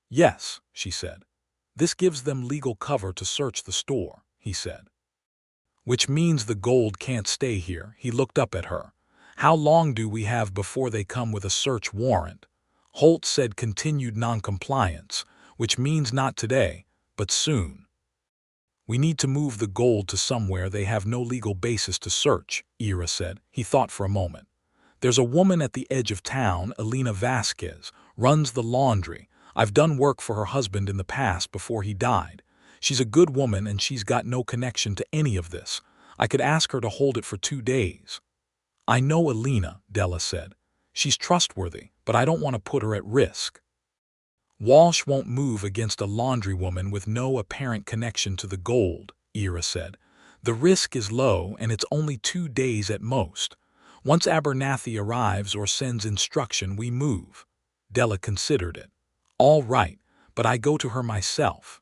Yes, she said. This gives them legal cover to search the store, he said. Which means the gold can't stay here. He looked up at her. How long do we have before they come with a search warrant? Holt said continued noncompliance, which means not today, but soon. We need to move the gold to somewhere they have no legal basis to search, Ira said. He thought for a moment. There's a woman at the edge of town, Elena Vasquez, runs the laundry. I've done work for her husband in the past before he died. She's a good woman and she's got no connection to any of this. I could ask her to hold it for 2 days. I know Elena, Della said. She's trustworthy, but I don't want to put her at risk. Walsh won't move against a laundrywoman with no apparent connection to the gold, Ira said. The risk is low and it's only 2 days at most. Once Abernathy arrives or sends instruction, we move. Della considered it. All right, but I go to her myself.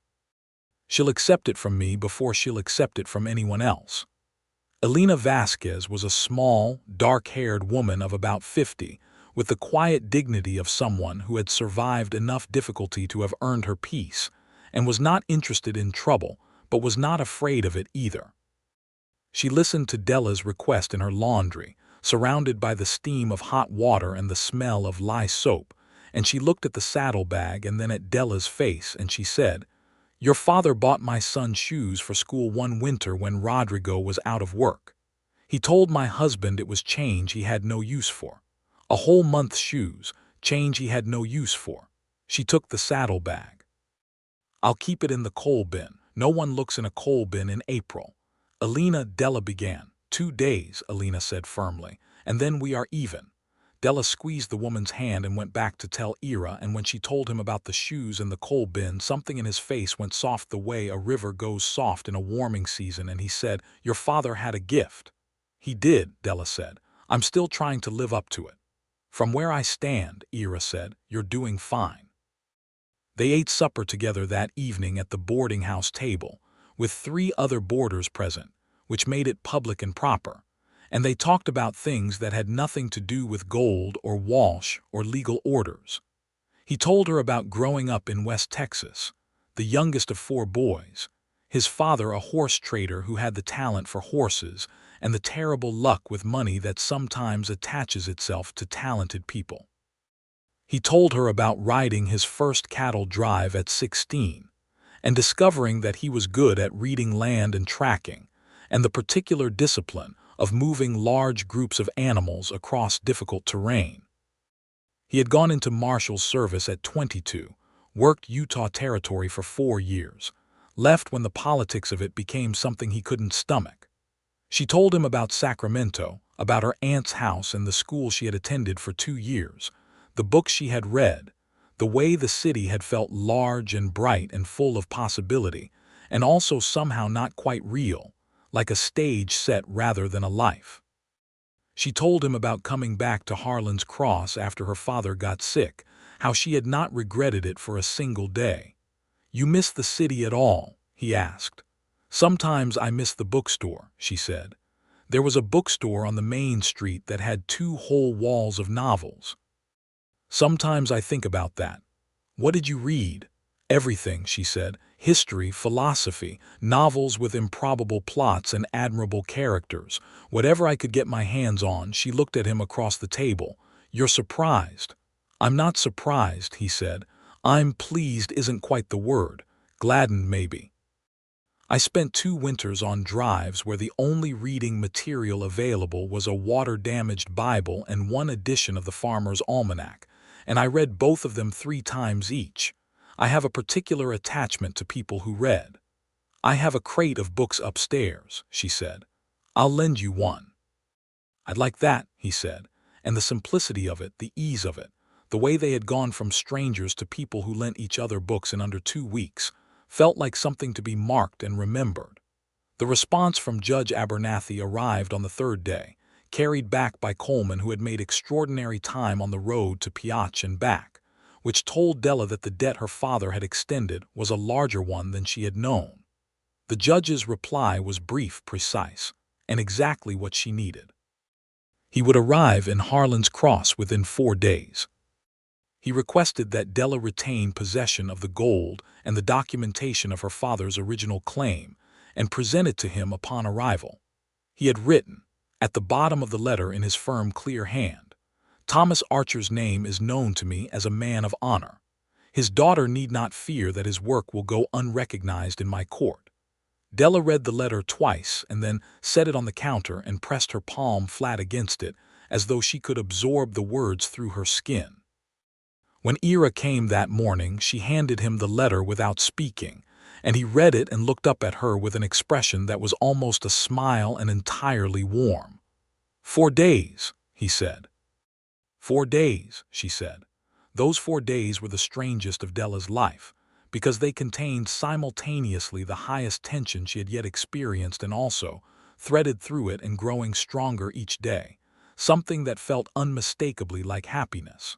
She'll accept it from me before she'll accept it from anyone else. Elena Vasquez was a small, dark-haired woman of about 50, with the quiet dignity of someone who had survived enough difficulty to have earned her peace, and was not interested in trouble, but was not afraid of it either. She listened to Della's request in her laundry, surrounded by the steam of hot water and the smell of lye soap, and she looked at the saddlebag and then at Della's face, and she said, "Your father bought my son shoes for school one winter when Rodrigo was out of work. He told my husband it was change he had no use for. A whole month's shoes, change he had no use for." She took the saddlebag. "I'll keep it in the coal bin. No one looks in a coal bin in April." "Elena," Della began. 2 days, Elena said firmly, "and then we are even." Della squeezed the woman's hand and went back to tell Ira, and when she told him about the shoes and the coal bin, something in his face went soft the way a river goes soft in a warming season, and he said, "Your father had a gift." "He did," Della said. "I'm still trying to live up to it." "From where I stand," Ira said, "you're doing fine." They ate supper together that evening at the boarding house table, with 3 other boarders present, which made it public and proper, and they talked about things that had nothing to do with gold or Walsh or legal orders. He told her about growing up in West Texas, the youngest of 4 boys, his father a horse trader who had the talent for horses and the terrible luck with money that sometimes attaches itself to talented people. He told her about riding his first cattle drive at 16 and discovering that he was good at reading land and tracking, and the particular discipline of moving large groups of animals across difficult terrain. He had gone into Marshall's service at 22, worked Utah Territory for 4 years, left when the politics of it became something he couldn't stomach. She told him about Sacramento, about her aunt's house and the school she had attended for 2 years, the books she had read, the way the city had felt large and bright and full of possibility, and also somehow not quite real, like a stage set rather than a life. She told him about coming back to Harlan's Cross after her father got sick, how she had not regretted it for a single day. "You miss the city at all?" he asked. "Sometimes I miss the bookstore," she said. There was a bookstore on the main street that had 2 whole walls of novels. "Sometimes I think about that." "What did you read?" "Everything," she said. "History, philosophy, novels with improbable plots and admirable characters. Whatever I could get my hands on." She looked at him across the table. "You're surprised." "I'm not surprised," he said. "I'm pleased isn't quite the word. Gladdened, maybe. I spent 2 winters on drives where the only reading material available was a water-damaged Bible and 1 edition of the Farmer's Almanac, and I read both of them 3 times each. I have a particular attachment to people who read. I have a crate of books upstairs," she said. "I'll lend you one." "I'd like that," he said, and the simplicity of it, the ease of it, the way they had gone from strangers to people who lent each other books in under 2 weeks, felt like something to be marked and remembered. The response from Judge Abernathy arrived on the 3rd day, carried back by Coleman, who had made extraordinary time on the road to Piach and back, which told Della that the debt her father had extended was a larger one than she had known. The judge's reply was brief, precise, and exactly what she needed. He would arrive in Harlan's Cross within 4 days. He requested that Della retain possession of the gold and the documentation of her father's original claim and present it to him upon arrival. He had written, at the bottom of the letter in his firm, clear hand, "Thomas Archer's name is known to me as a man of honor. His daughter need not fear that his work will go unrecognized in my court." Della read the letter twice and then set it on the counter and pressed her palm flat against it as though she could absorb the words through her skin. When Ira came that morning, she handed him the letter without speaking, and he read it and looked up at her with an expression that was almost a smile and entirely warm. "4 days," he said. "4 days," she said. Those 4 days were the strangest of Della's life, because they contained simultaneously the highest tension she had yet experienced and also, threaded through it and growing stronger each day, something that felt unmistakably like happiness.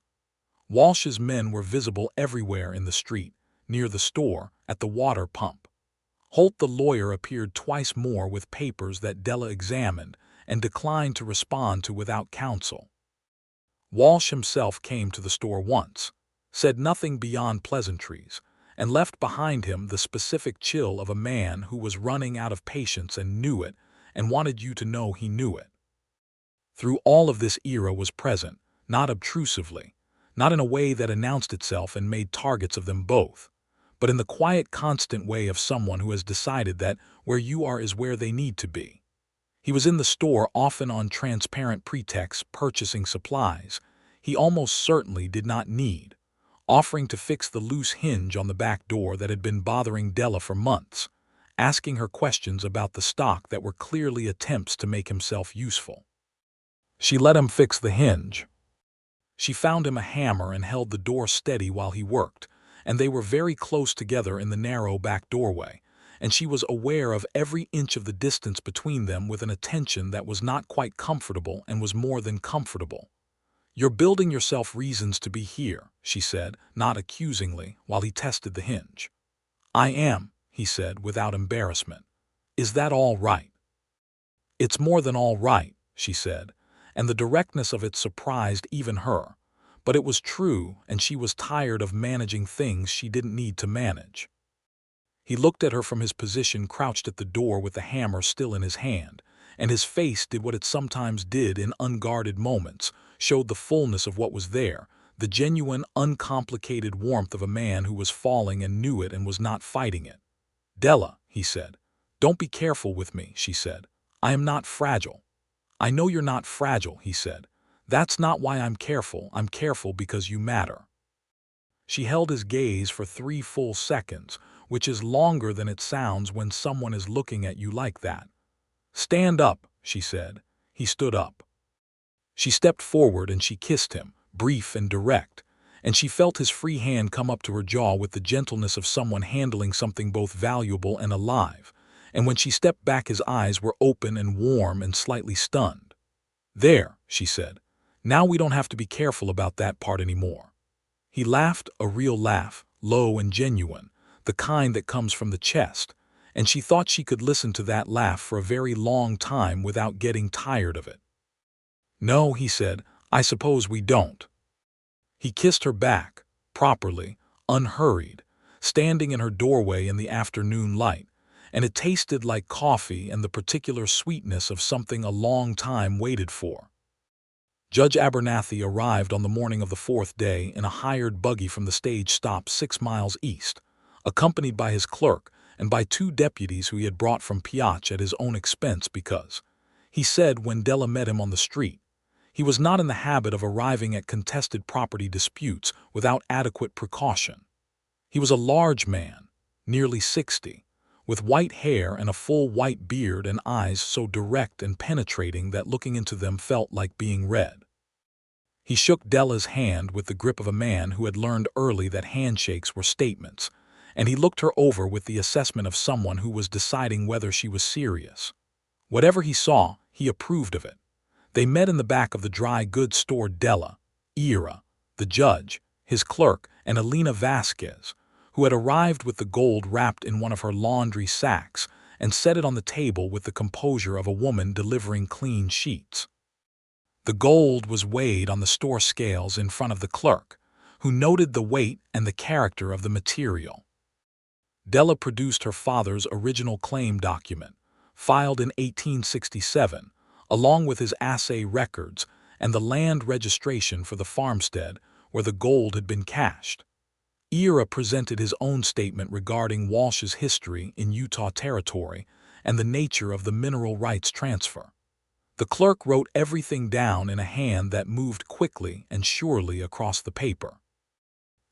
Walsh's men were visible everywhere in the street, near the store, at the water pump. Holt the lawyer appeared twice more with papers that Della examined and declined to respond to without counsel. Walsh himself came to the store once, said nothing beyond pleasantries, and left behind him the specific chill of a man who was running out of patience and knew it, and wanted you to know he knew it. Through all of this, Ira was present, not obtrusively, not in a way that announced itself and made targets of them both, but in the quiet, constant way of someone who has decided that where you are is where they need to be. He was in the store, often on transparent pretexts, purchasing supplies he almost certainly did not need, offering to fix the loose hinge on the back door that had been bothering Della for months, asking her questions about the stock that were clearly attempts to make himself useful. She let him fix the hinge. She found him a hammer and held the door steady while he worked, and they were very close together in the narrow back doorway, and she was aware of every inch of the distance between them with an attention that was not quite comfortable and was more than comfortable. "You're building yourself reasons to be here," she said, not accusingly, while he tested the hinge. "I am," he said, without embarrassment. "Is that all right?" "It's more than all right," she said, and the directness of it surprised even her. But it was true, and she was tired of managing things she didn't need to manage. He looked at her from his position crouched at the door with the hammer still in his hand, and his face did what it sometimes did in unguarded moments, showed the fullness of what was there, the genuine, uncomplicated warmth of a man who was falling and knew it and was not fighting it. "Della," he said. "Don't be careful with me," she said. "I am not fragile." "I know you're not fragile," he said. "That's not why I'm careful because you matter." She held his gaze for 3 full seconds, which is longer than it sounds when someone is looking at you like that. "Stand up," she said. He stood up. She stepped forward and she kissed him, brief and direct, and she felt his free hand come up to her jaw with the gentleness of someone handling something both valuable and alive, and when she stepped back his eyes were open and warm and slightly stunned. "There," she said. "Now we don't have to be careful about that part anymore." He laughed, a real laugh, low and genuine, the kind that comes from the chest, and she thought she could listen to that laugh for a very long time without getting tired of it. "No," he said, "I suppose we don't." He kissed her back, properly, unhurried, standing in her doorway in the afternoon light, and it tasted like coffee and the particular sweetness of something a long time waited for. Judge Abernathy arrived on the morning of the 4th day in a hired buggy from the stage stop 6 miles east, accompanied by his clerk and by 2 deputies who he had brought from Piach at his own expense because, he said when Della met him on the street, he was not in the habit of arriving at contested property disputes without adequate precaution. He was a large man, nearly 60, with white hair and a full white beard and eyes so direct and penetrating that looking into them felt like being read. He shook Della's hand with the grip of a man who had learned early that handshakes were statements, and he looked her over with the assessment of someone who was deciding whether she was serious. Whatever he saw, he approved of it. They met in the back of the dry goods store. Della, Ira, the judge, his clerk, and Elena Vasquez, who had arrived with the gold wrapped in one of her laundry sacks and set it on the table with the composure of a woman delivering clean sheets. The gold was weighed on the store scales in front of the clerk, who noted the weight and the character of the material. Della produced her father's original claim document, filed in 1867, along with his assay records and the land registration for the farmstead where the gold had been cached. Ira presented his own statement regarding Walsh's history in Utah Territory and the nature of the mineral rights transfer. The clerk wrote everything down in a hand that moved quickly and surely across the paper.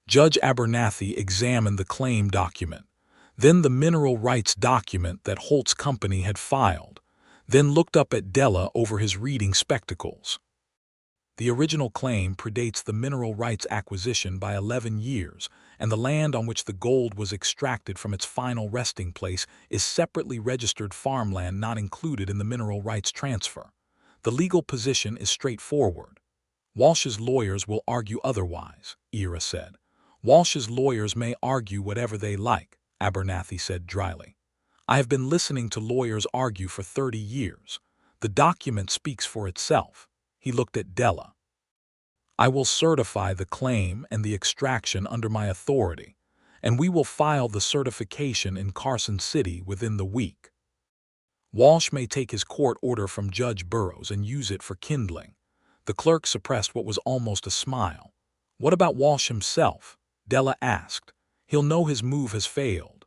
Judge Abernathy examined the claim document, then the mineral rights document that Holt's company had filed, then looked up at Della over his reading spectacles. The original claim predates the mineral rights acquisition by 11 years, and the land on which the gold was extracted from its final resting place is separately registered farmland not included in the mineral rights transfer. The legal position is straightforward. Walsh's lawyers will argue otherwise, Ira said. Walsh's lawyers may argue whatever they like, Abernathy said dryly. I have been listening to lawyers argue for 30 years. The document speaks for itself. He looked at Della. I will certify the claim and the extraction under my authority, and we will file the certification in Carson City within the week. Walsh may take his court order from Judge Burroughs and use it for kindling. The clerk suppressed what was almost a smile. What about Walsh himself? Della asked. He'll know his move has failed.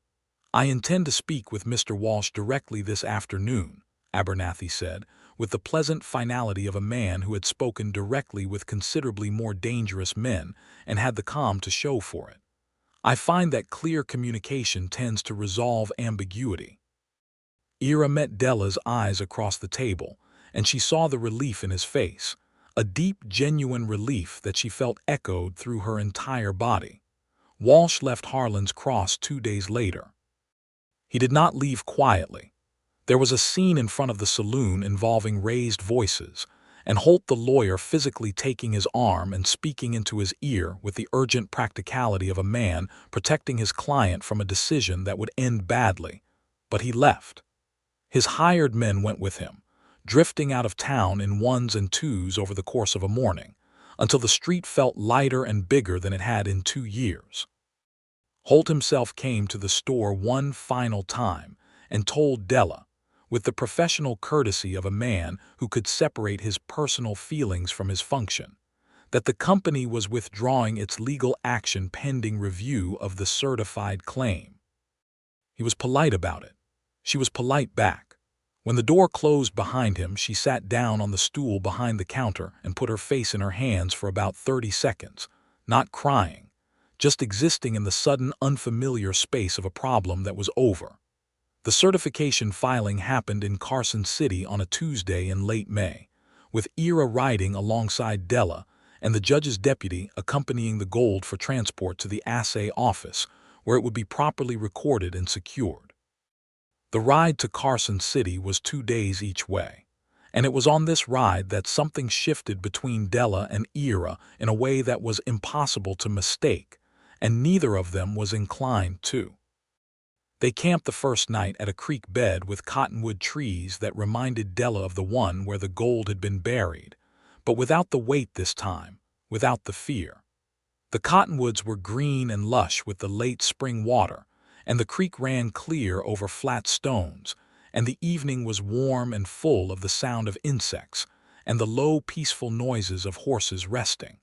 I intend to speak with Mr. Walsh directly this afternoon, Abernathy said, with the pleasant finality of a man who had spoken directly with considerably more dangerous men and had the calm to show for it. I find that clear communication tends to resolve ambiguity. Ira met Della's eyes across the table, and she saw the relief in his face, a deep, genuine relief that she felt echoed through her entire body. Walsh left Harlan's Cross 2 days later. He did not leave quietly. There was a scene in front of the saloon involving raised voices, and Holt the lawyer physically taking his arm and speaking into his ear with the urgent practicality of a man protecting his client from a decision that would end badly. But he left. His hired men went with him, drifting out of town in ones and twos over the course of a morning, until the street felt lighter and bigger than it had in 2 years. Holt himself came to the store one final time and told Della, with the professional courtesy of a man who could separate his personal feelings from his function, that the company was withdrawing its legal action pending review of the certified claim. He was polite about it. She was polite back. When the door closed behind him, she sat down on the stool behind the counter and put her face in her hands for about 30 seconds, not crying, just existing in the sudden unfamiliar space of a problem that was over. The certification filing happened in Carson City on a Tuesday in late May, with Ira riding alongside Della and the judge's deputy accompanying the gold for transport to the assay office, where it would be properly recorded and secured. The ride to Carson City was 2 days each way, and it was on this ride that something shifted between Della and Ira in a way that was impossible to mistake, and neither of them was inclined to. They camped the first night at a creek bed with cottonwood trees that reminded Della of the one where the gold had been buried, but without the weight this time, without the fear. The cottonwoods were green and lush with the late spring water, and the creek ran clear over flat stones, and the evening was warm and full of the sound of insects and the low, peaceful noises of horses resting.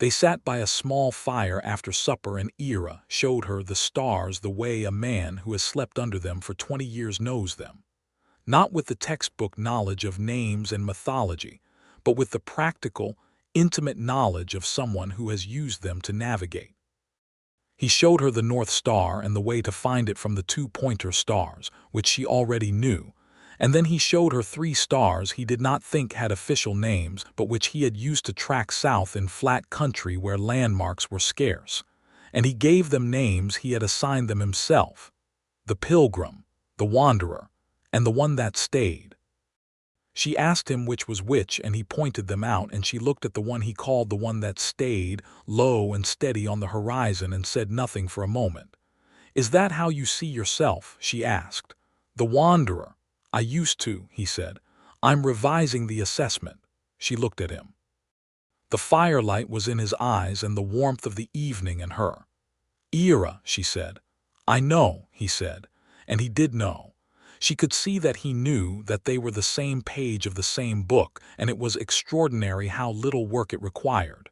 They sat by a small fire after supper, and Ira showed her the stars the way a man who has slept under them for 20 years knows them, not with the textbook knowledge of names and mythology, but with the practical, intimate knowledge of someone who has used them to navigate. He showed her the North Star and the way to find it from the 2 pointer stars, which she already knew, and then he showed her 3 stars he did not think had official names, but which he had used to track south in flat country where landmarks were scarce, and he gave them names he had assigned them himself: the Pilgrim, the Wanderer, and the one that stayed. She asked him which was which, and he pointed them out, and she looked at the one he called the one that stayed, low and steady on the horizon, and said nothing for a moment. "Is that how you see yourself?" she asked. "The Wanderer." "I used to," he said. "I'm revising the assessment." She looked at him. The firelight was in his eyes and the warmth of the evening in her. "Ira," she said. "I know," he said, and he did know. She could see that he knew that they were the same page of the same book, and it was extraordinary how little work it required.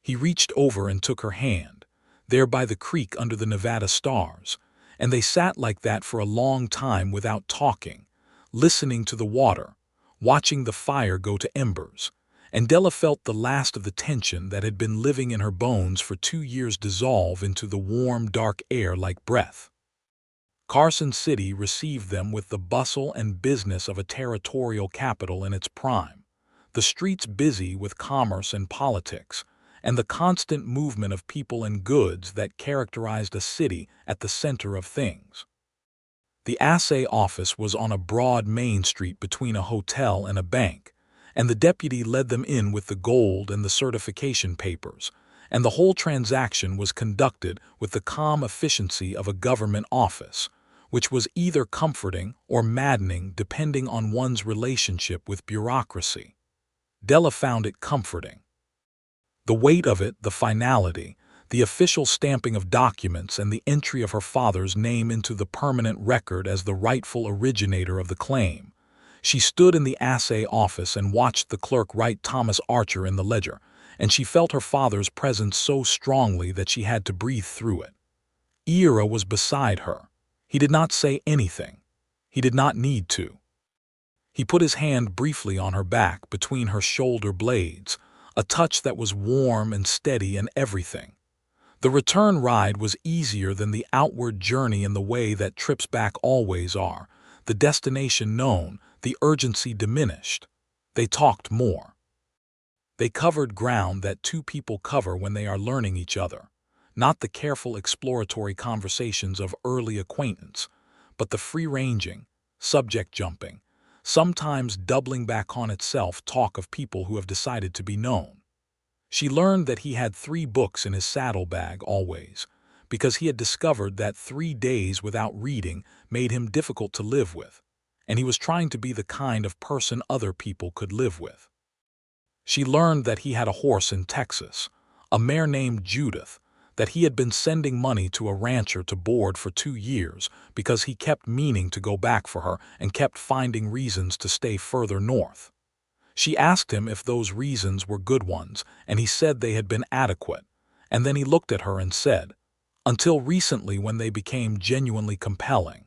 He reached over and took her hand, there by the creek under the Nevada stars, and they sat like that for a long time without talking, listening to the water, watching the fire go to embers, and Della felt the last of the tension that had been living in her bones for 2 years dissolve into the warm, dark air like breath. Carson City received them with the bustle and business of a territorial capital in its prime, the streets busy with commerce and politics, and the constant movement of people and goods that characterized a city at the center of things. The assay office was on a broad main street between a hotel and a bank, and the deputy led them in with the gold and the certification papers, and the whole transaction was conducted with the calm efficiency of a government office, which was either comforting or maddening depending on one's relationship with bureaucracy. Della found it comforting. The weight of it, the finality, the official stamping of documents, and the entry of her father's name into the permanent record as the rightful originator of the claim. She stood in the assay office and watched the clerk write Thomas Archer in the ledger, and she felt her father's presence so strongly that she had to breathe through it. Ira was beside her. He did not say anything. He did not need to. He put his hand briefly on her back between her shoulder blades, a touch that was warm and steady and everything. The return ride was easier than the outward journey in the way that trips back always are. The destination known, the urgency diminished. They talked more. They covered ground that two people cover when they are learning each other, not the careful exploratory conversations of early acquaintance, but the free-ranging, subject-jumping, sometimes doubling back on itself talk of people who have decided to be known. She learned that he had 3 books in his saddlebag always, because he had discovered that 3 days without reading made him difficult to live with, and he was trying to be the kind of person other people could live with. She learned that he had a horse in Texas, a mare named Judith, that he had been sending money to a rancher to board for 2 years because he kept meaning to go back for her and kept finding reasons to stay further north. She asked him if those reasons were good ones, and he said they had been adequate, and then he looked at her and said, "Until recently when they became genuinely compelling."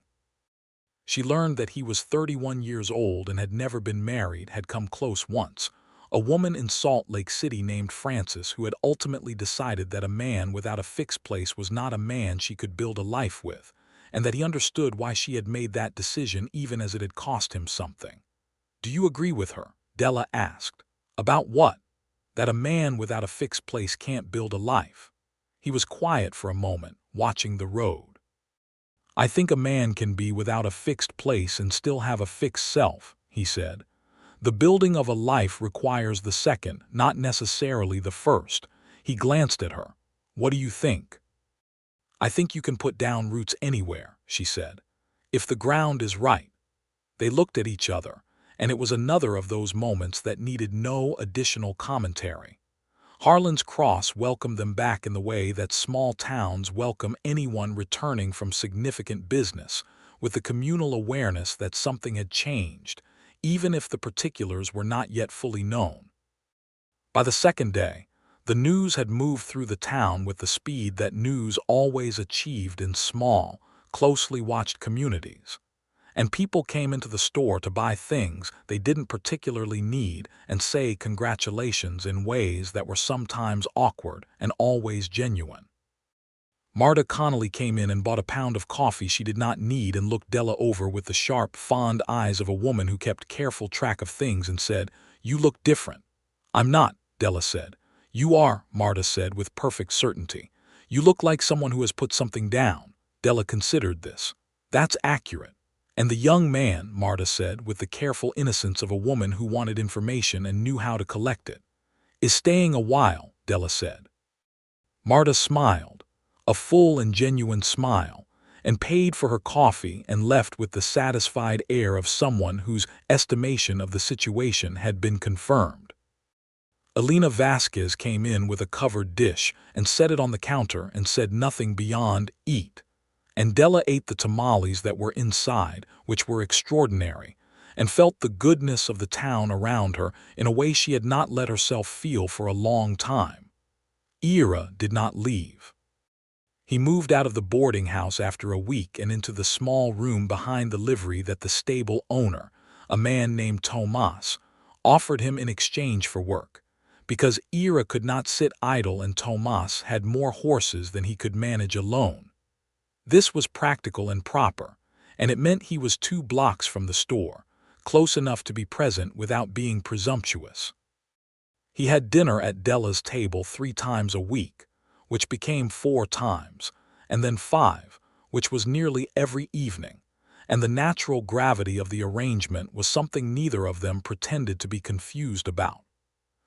She learned that he was 31 years old and had never been married, had come close once, a woman in Salt Lake City named Frances who had ultimately decided that a man without a fixed place was not a man she could build a life with, and that he understood why she had made that decision even as it had cost him something. "Do you agree with her?" Della asked. "About what?" "That a man without a fixed place can't build a life." He was quiet for a moment, watching the road. "I think a man can be without a fixed place and still have a fixed self," he said. "The building of a life requires the second, not necessarily the first." He glanced at her. "What do you think?" "I think you can put down roots anywhere," she said, "if the ground is right." They looked at each other, and it was another of those moments that needed no additional commentary. Harlan's Cross welcomed them back in the way that small towns welcome anyone returning from significant business, with the communal awareness that something had changed, even if the particulars were not yet fully known. By the second day, the news had moved through the town with the speed that news always achieved in small, closely watched communities. And people came into the store to buy things they didn't particularly need and say congratulations in ways that were sometimes awkward and always genuine. Marta Connolly came in and bought a pound of coffee she did not need and looked Della over with the sharp, fond eyes of a woman who kept careful track of things and said, "You look different." "I'm not," Della said. "You are," Marta said with perfect certainty. "You look like someone who has put something down." Della considered this. "That's accurate." "And the young man," Marta said with the careful innocence of a woman who wanted information and knew how to collect it, "is staying a while," Della said. Marta smiled, a full and genuine smile, and paid for her coffee and left with the satisfied air of someone whose estimation of the situation had been confirmed. Elena Vasquez came in with a covered dish and set it on the counter and said nothing beyond, "Eat." And Della ate the tamales that were inside, which were extraordinary, and felt the goodness of the town around her in a way she had not let herself feel for a long time. Ira did not leave. He moved out of the boarding house after a week and into the small room behind the livery that the stable owner, a man named Tomas, offered him in exchange for work, because Ira could not sit idle and Tomas had more horses than he could manage alone. This was practical and proper, and it meant he was 2 blocks from the store, close enough to be present without being presumptuous. He had dinner at Della's table 3 times a week, which became 4 times, and then 5, which was nearly every evening, and the natural gravity of the arrangement was something neither of them pretended to be confused about.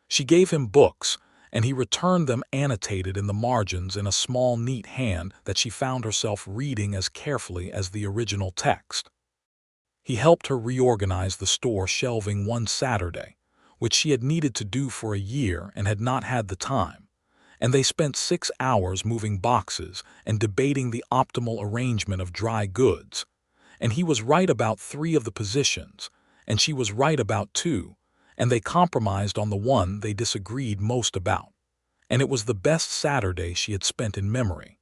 She gave him books, and he returned them annotated in the margins in a small, neat hand that she found herself reading as carefully as the original text. He helped her reorganize the store shelving one Saturday, which she had needed to do for a year and had not had the time, and they spent 6 hours moving boxes and debating the optimal arrangement of dry goods. And he was right about 3 of the positions, and she was right about 2, and they compromised on the one they disagreed most about. And it was the best Saturday she had spent in memory.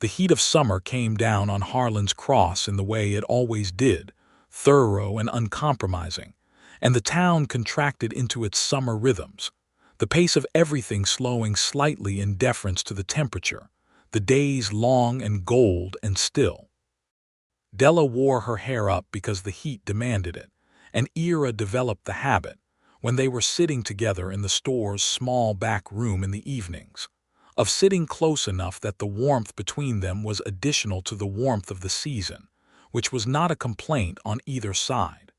The heat of summer came down on Harlan's Cross in the way it always did, thorough and uncompromising, and the town contracted into its summer rhythms, the pace of everything slowing slightly in deference to the temperature, the days long and gold and still. Della wore her hair up because the heat demanded it, and Ira developed the habit, when they were sitting together in the store's small back room in the evenings, of sitting close enough that the warmth between them was additional to the warmth of the season, which was not a complaint on either side.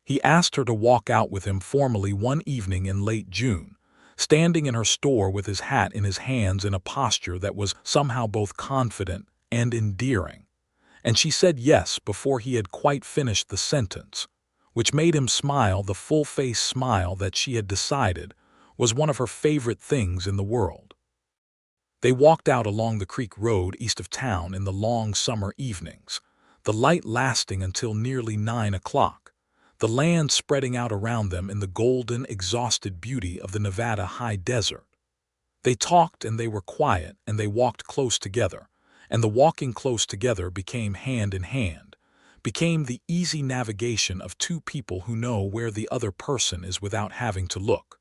He asked her to walk out with him formally one evening in late June, standing in her store with his hat in his hands in a posture that was somehow both confident and endearing. And she said yes before he had quite finished the sentence, which made him smile the full-face smile that she had decided was one of her favorite things in the world. They walked out along the creek road east of town in the long summer evenings, the light lasting until nearly 9 o'clock, the land spreading out around them in the golden, exhausted beauty of the Nevada high desert. They talked and they were quiet and they walked close together, and the walking close together became hand in hand, became the easy navigation of 2 people who know where the other person is without having to look.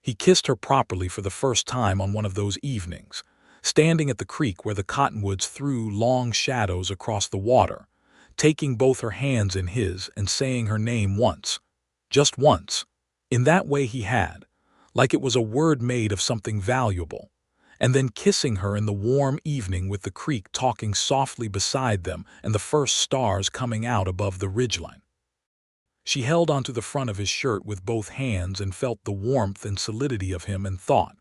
He kissed her properly for the first time on one of those evenings, standing at the creek where the cottonwoods threw long shadows across the water, taking both her hands in his and saying her name once, just once, in that way he had, like it was a word made of something valuable, and then kissing her in the warm evening with the creek talking softly beside them and the first stars coming out above the ridgeline. She held onto the front of his shirt with both hands and felt the warmth and solidity of him and thought,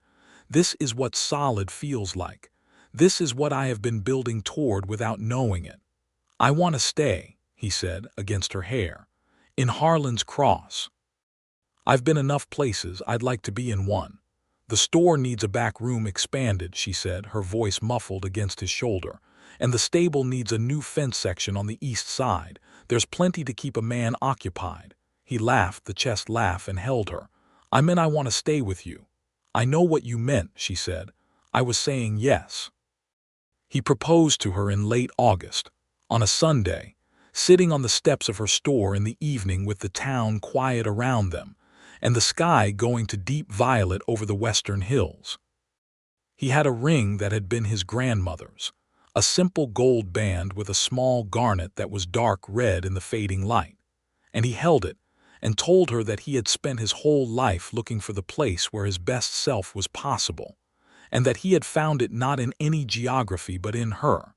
this is what solid feels like. This is what I have been building toward without knowing it. I want to stay, he said, against her hair, in Harlan's Cross. I've been enough places, I'd like to be in one. The store needs a back room expanded, she said, her voice muffled against his shoulder, and the stable needs a new fence section on the east side. There's plenty to keep a man occupied. He laughed the chest laugh and held her. I meant I want to stay with you. I know what you meant, she said. I was saying yes. He proposed to her in late August, on a Sunday, sitting on the steps of her store in the evening with the town quiet around them, and the sky going to deep violet over the western hills. He had a ring that had been his grandmother's, a simple gold band with a small garnet that was dark red in the fading light, and he held it and told her that he had spent his whole life looking for the place where his best self was possible, and that he had found it not in any geography but in her,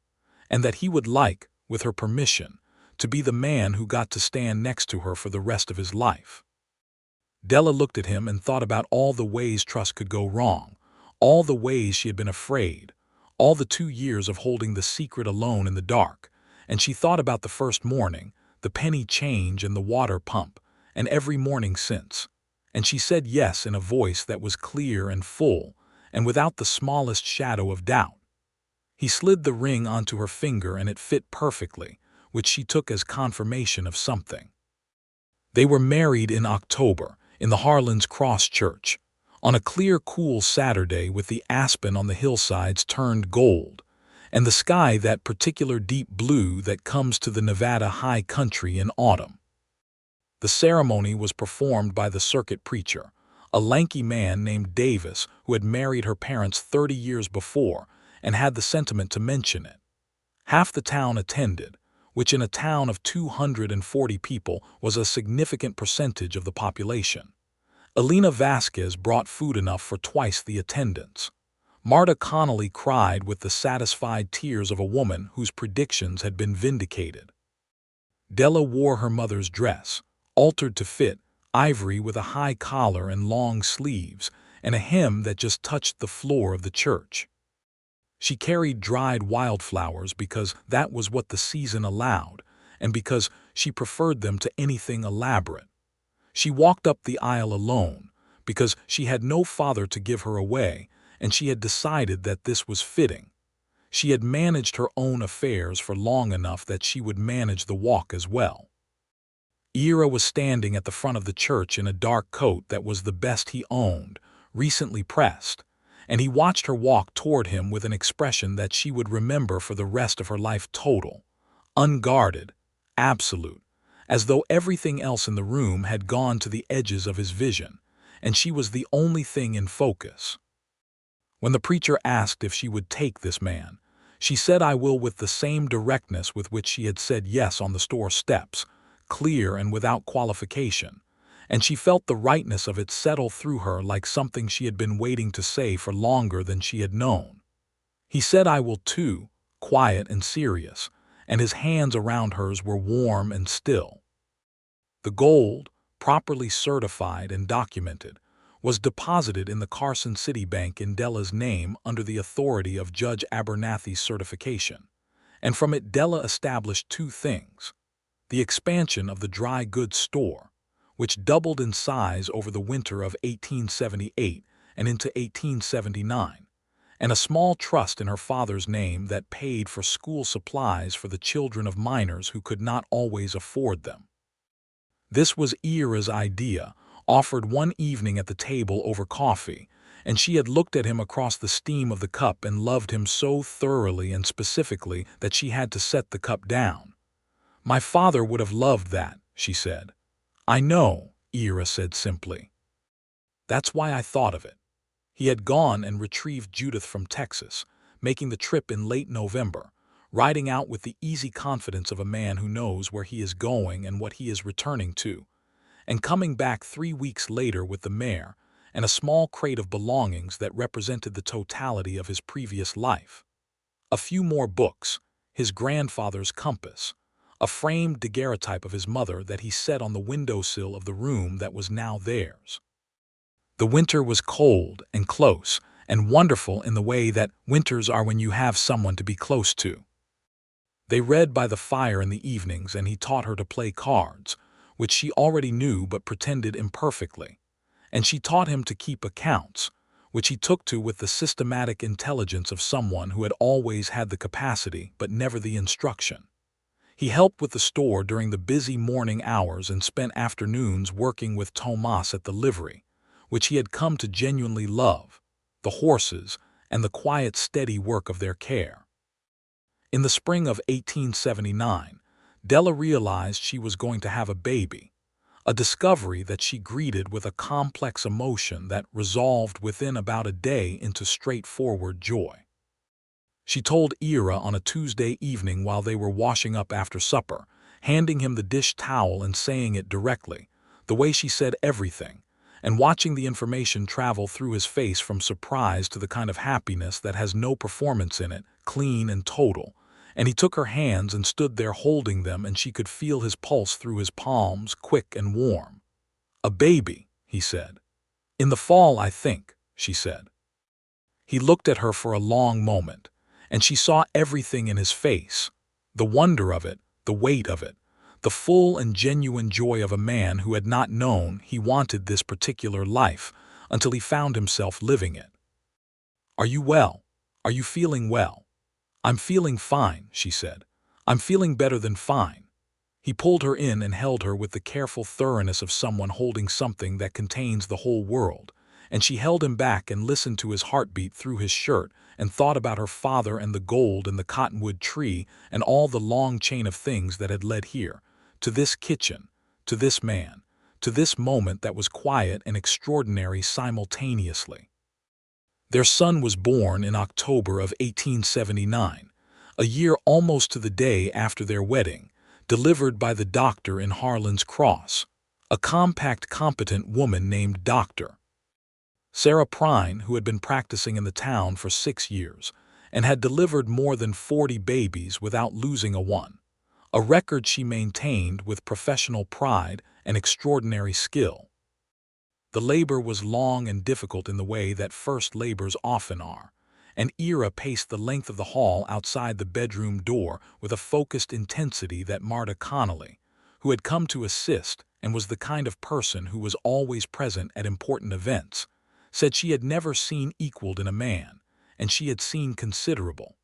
and that he would like, with her permission, to be the man who got to stand next to her for the rest of his life. Della looked at him and thought about all the ways trust could go wrong, all the ways she had been afraid, all the 2 years of holding the secret alone in the dark, and she thought about the first morning, the penny change and the water pump, and every morning since, and she said yes in a voice that was clear and full, and without the smallest shadow of doubt. He slid the ring onto her finger and it fit perfectly, which she took as confirmation of something. They were married in October, in the Harlan's Cross Church, on a clear, cool Saturday with the aspen on the hillsides turned gold, and the sky that particular deep blue that comes to the Nevada high country in autumn. The ceremony was performed by the circuit preacher, a lanky man named Davis who had married her parents 30 years before and had the sentiment to mention it. Half the town attended, which in a town of 240 people was a significant percentage of the population. Elena Vasquez brought food enough for twice the attendance. Marta Connolly cried with the satisfied tears of a woman whose predictions had been vindicated. Della wore her mother's dress, altered to fit, ivory with a high collar and long sleeves, and a hem that just touched the floor of the church. She carried dried wildflowers because that was what the season allowed, and because she preferred them to anything elaborate. She walked up the aisle alone, because she had no father to give her away, and she had decided that this was fitting. She had managed her own affairs for long enough that she would manage the walk as well. Ira was standing at the front of the church in a dark coat that was the best he owned, recently pressed, and he watched her walk toward him with an expression that she would remember for the rest of her life: total, unguarded, absolute, as though everything else in the room had gone to the edges of his vision, and she was the only thing in focus. When the preacher asked if she would take this man, she said "I will" with the same directness with which she had said yes on the store steps, clear and without qualification, and she felt the rightness of it settle through her like something she had been waiting to say for longer than she had known. He said "I will" too, quiet and serious, and his hands around hers were warm and still. The gold, properly certified and documented, was deposited in the Carson City Bank in Della's name under the authority of Judge Abernathy's certification, and from it Della established two things: the expansion of the dry goods store, which doubled in size over the winter of 1878 and into 1879, and a small trust in her father's name that paid for school supplies for the children of miners who could not always afford them. This was Ira's idea, offered one evening at the table over coffee, and she had looked at him across the steam of the cup and loved him so thoroughly and specifically that she had to set the cup down. "My father would have loved that," she said. "I know," Ira said simply. "That's why I thought of it." He had gone and retrieved Judith from Texas, making the trip in late November, riding out with the easy confidence of a man who knows where he is going and what he is returning to, and coming back 3 weeks later with the mare and a small crate of belongings that represented the totality of his previous life. A few more books, his grandfather's compass, a framed daguerreotype of his mother that he set on the windowsill of the room that was now theirs. The winter was cold and close and wonderful in the way that winters are when you have someone to be close to. They read by the fire in the evenings, and he taught her to play cards, which she already knew but pretended imperfectly, and she taught him to keep accounts, which he took to with the systematic intelligence of someone who had always had the capacity but never the instruction. He helped with the store during the busy morning hours and spent afternoons working with Tomas at the livery, which he had come to genuinely love, the horses, and the quiet, steady work of their care. In the spring of 1879, Della realized she was going to have a baby, a discovery that she greeted with a complex emotion that resolved within about a day into straightforward joy. She told Ira on a Tuesday evening while they were washing up after supper, handing him the dish towel and saying it directly, the way she said everything, and watching the information travel through his face from surprise to the kind of happiness that has no performance in it, clean and total. And he took her hands and stood there holding them, and she could feel his pulse through his palms, quick and warm. "A baby," he said. "In the fall, I think," she said. He looked at her for a long moment, and she saw everything in his face, the wonder of it, the weight of it, the full and genuine joy of a man who had not known he wanted this particular life until he found himself living it. "Are you well? Are you feeling well?" "I'm feeling fine," she said. "I'm feeling better than fine." He pulled her in and held her with the careful thoroughness of someone holding something that contains the whole world, and she held him back and listened to his heartbeat through his shirt and thought about her father and the gold and the cottonwood tree and all the long chain of things that had led here, to this kitchen, to this man, to this moment that was quiet and extraordinary simultaneously. Their son was born in October of 1879, a year almost to the day after their wedding, delivered by the doctor in Harlan's Cross, a compact, competent woman named Dr. Sarah Prine, who had been practicing in the town for 6 years and had delivered more than 40 babies without losing a one, a record she maintained with professional pride and extraordinary skill. The labor was long and difficult in the way that first labors often are, and Ira paced the length of the hall outside the bedroom door with a focused intensity that Marta Connolly, who had come to assist and was the kind of person who was always present at important events, said she had never seen equaled in a man, and she had seen considerable.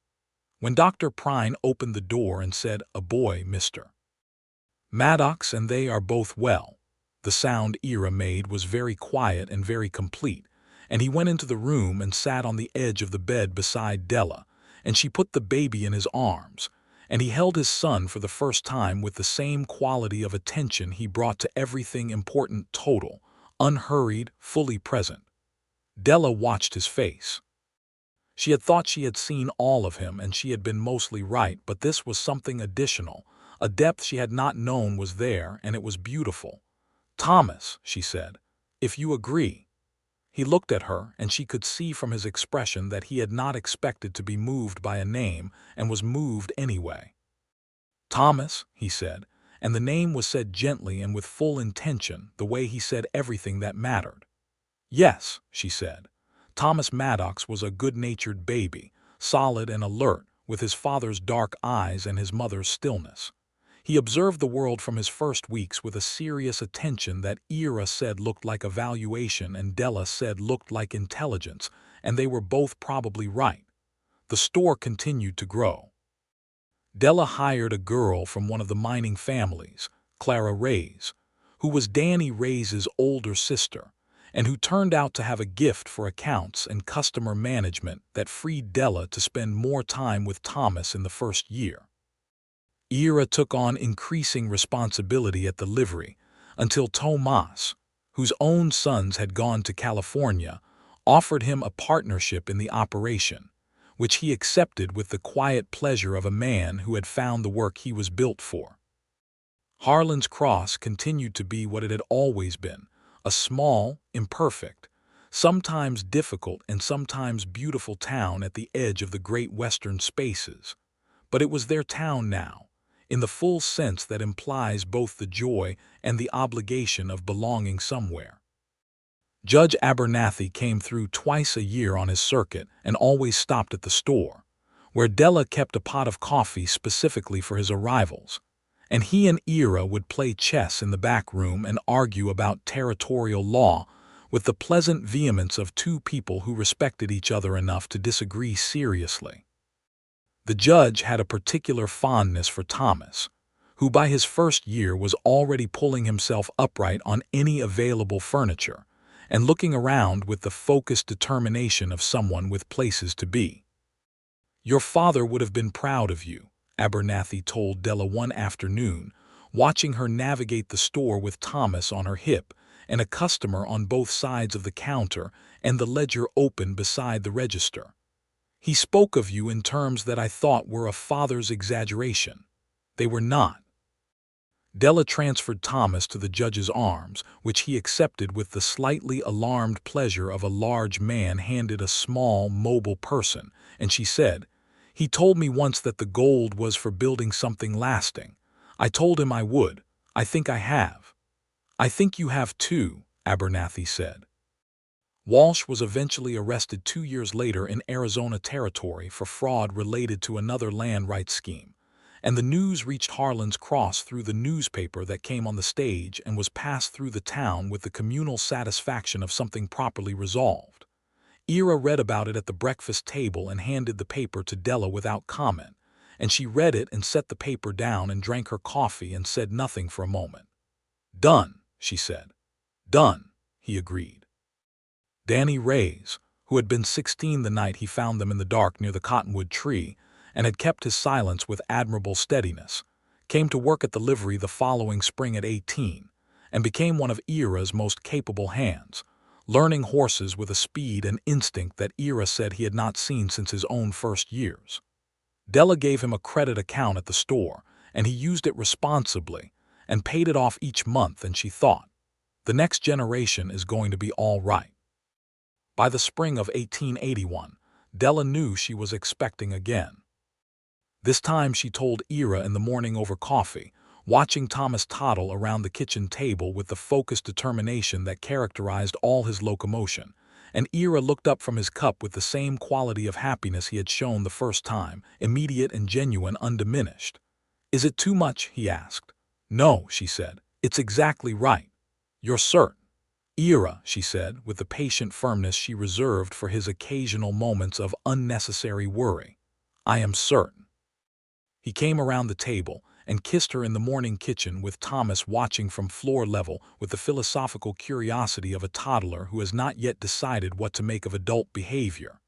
When Dr. Prine opened the door and said, "A boy, Mr. Maddox, and they are both well," the sound Ira made was very quiet and very complete, and he went into the room and sat on the edge of the bed beside Della, and she put the baby in his arms, and he held his son for the first time with the same quality of attention he brought to everything important, total, unhurried, fully present. Della watched his face. She had thought she had seen all of him, and she had been mostly right, but this was something additional, a depth she had not known was there, and it was beautiful. "Thomas," she said, "if you agree." He looked at her, and she could see from his expression that he had not expected to be moved by a name, and was moved anyway. "Thomas," he said, and the name was said gently and with full intention, the way he said everything that mattered. "Yes," she said. Thomas Maddox was a good-natured baby, solid and alert, with his father's dark eyes and his mother's stillness. He observed the world from his first weeks with a serious attention that Ira said looked like evaluation and Della said looked like intelligence, and they were both probably right. The store continued to grow. Della hired a girl from one of the mining families, Clara Reyes, who was Danny Reyes's older sister, and who turned out to have a gift for accounts and customer management that freed Della to spend more time with Thomas in the first year. Ira took on increasing responsibility at the livery until Tomas, whose own sons had gone to California, offered him a partnership in the operation, which he accepted with the quiet pleasure of a man who had found the work he was built for. Harlan's Cross continued to be what it had always been, a small, imperfect, sometimes difficult and sometimes beautiful town at the edge of the great western spaces. But it was their town now, in the full sense that implies both the joy and the obligation of belonging somewhere. Judge Abernathy came through twice a year on his circuit and always stopped at the store, where Della kept a pot of coffee specifically for his arrivals, and he and Ira would play chess in the back room and argue about territorial law with the pleasant vehemence of two people who respected each other enough to disagree seriously. The judge had a particular fondness for Thomas, who by his first year was already pulling himself upright on any available furniture and looking around with the focused determination of someone with places to be. "Your father would have been proud of you," Abernathy told Della one afternoon, watching her navigate the store with Thomas on her hip and a customer on both sides of the counter and the ledger open beside the register. "He spoke of you in terms that I thought were a father's exaggeration. They were not." Della transferred Thomas to the judge's arms, which he accepted with the slightly alarmed pleasure of a large man handed a small, mobile person, and she said, "He told me once that the gold was for building something lasting. I told him I would. I think I have." "I think you have too," Abernathy said. Walsh was eventually arrested 2 years later in Arizona Territory for fraud related to another land rights scheme, and the news reached Harlan's Cross through the newspaper that came on the stage and was passed through the town with the communal satisfaction of something properly resolved. Ira read about it at the breakfast table and handed the paper to Della without comment, and she read it and set the paper down and drank her coffee and said nothing for a moment. "Done," she said. "Done," he agreed. Danny Reyes, who had been 16 the night he found them in the dark near the cottonwood tree and had kept his silence with admirable steadiness, came to work at the livery the following spring at 18 and became one of Ira's most capable hands, learning horses with a speed and instinct that Ira said he had not seen since his own first years. Della gave him a credit account at the store, and he used it responsibly and paid it off each month, and she thought, "The next generation is going to be all right." By the spring of 1881, Della knew she was expecting again. This time she told Ira in the morning over coffee, watching Thomas toddle around the kitchen table with the focused determination that characterized all his locomotion, and Ira looked up from his cup with the same quality of happiness he had shown the first time, immediate and genuine, undiminished. "Is it too much?" he asked. "No," she said. "It's exactly right." "You're certain?" "Ira," she said, with the patient firmness she reserved for his occasional moments of unnecessary worry, "I am certain." He came around the table and kissed her in the morning kitchen with Thomas watching from floor level with the philosophical curiosity of a toddler who has not yet decided what to make of adult behavior.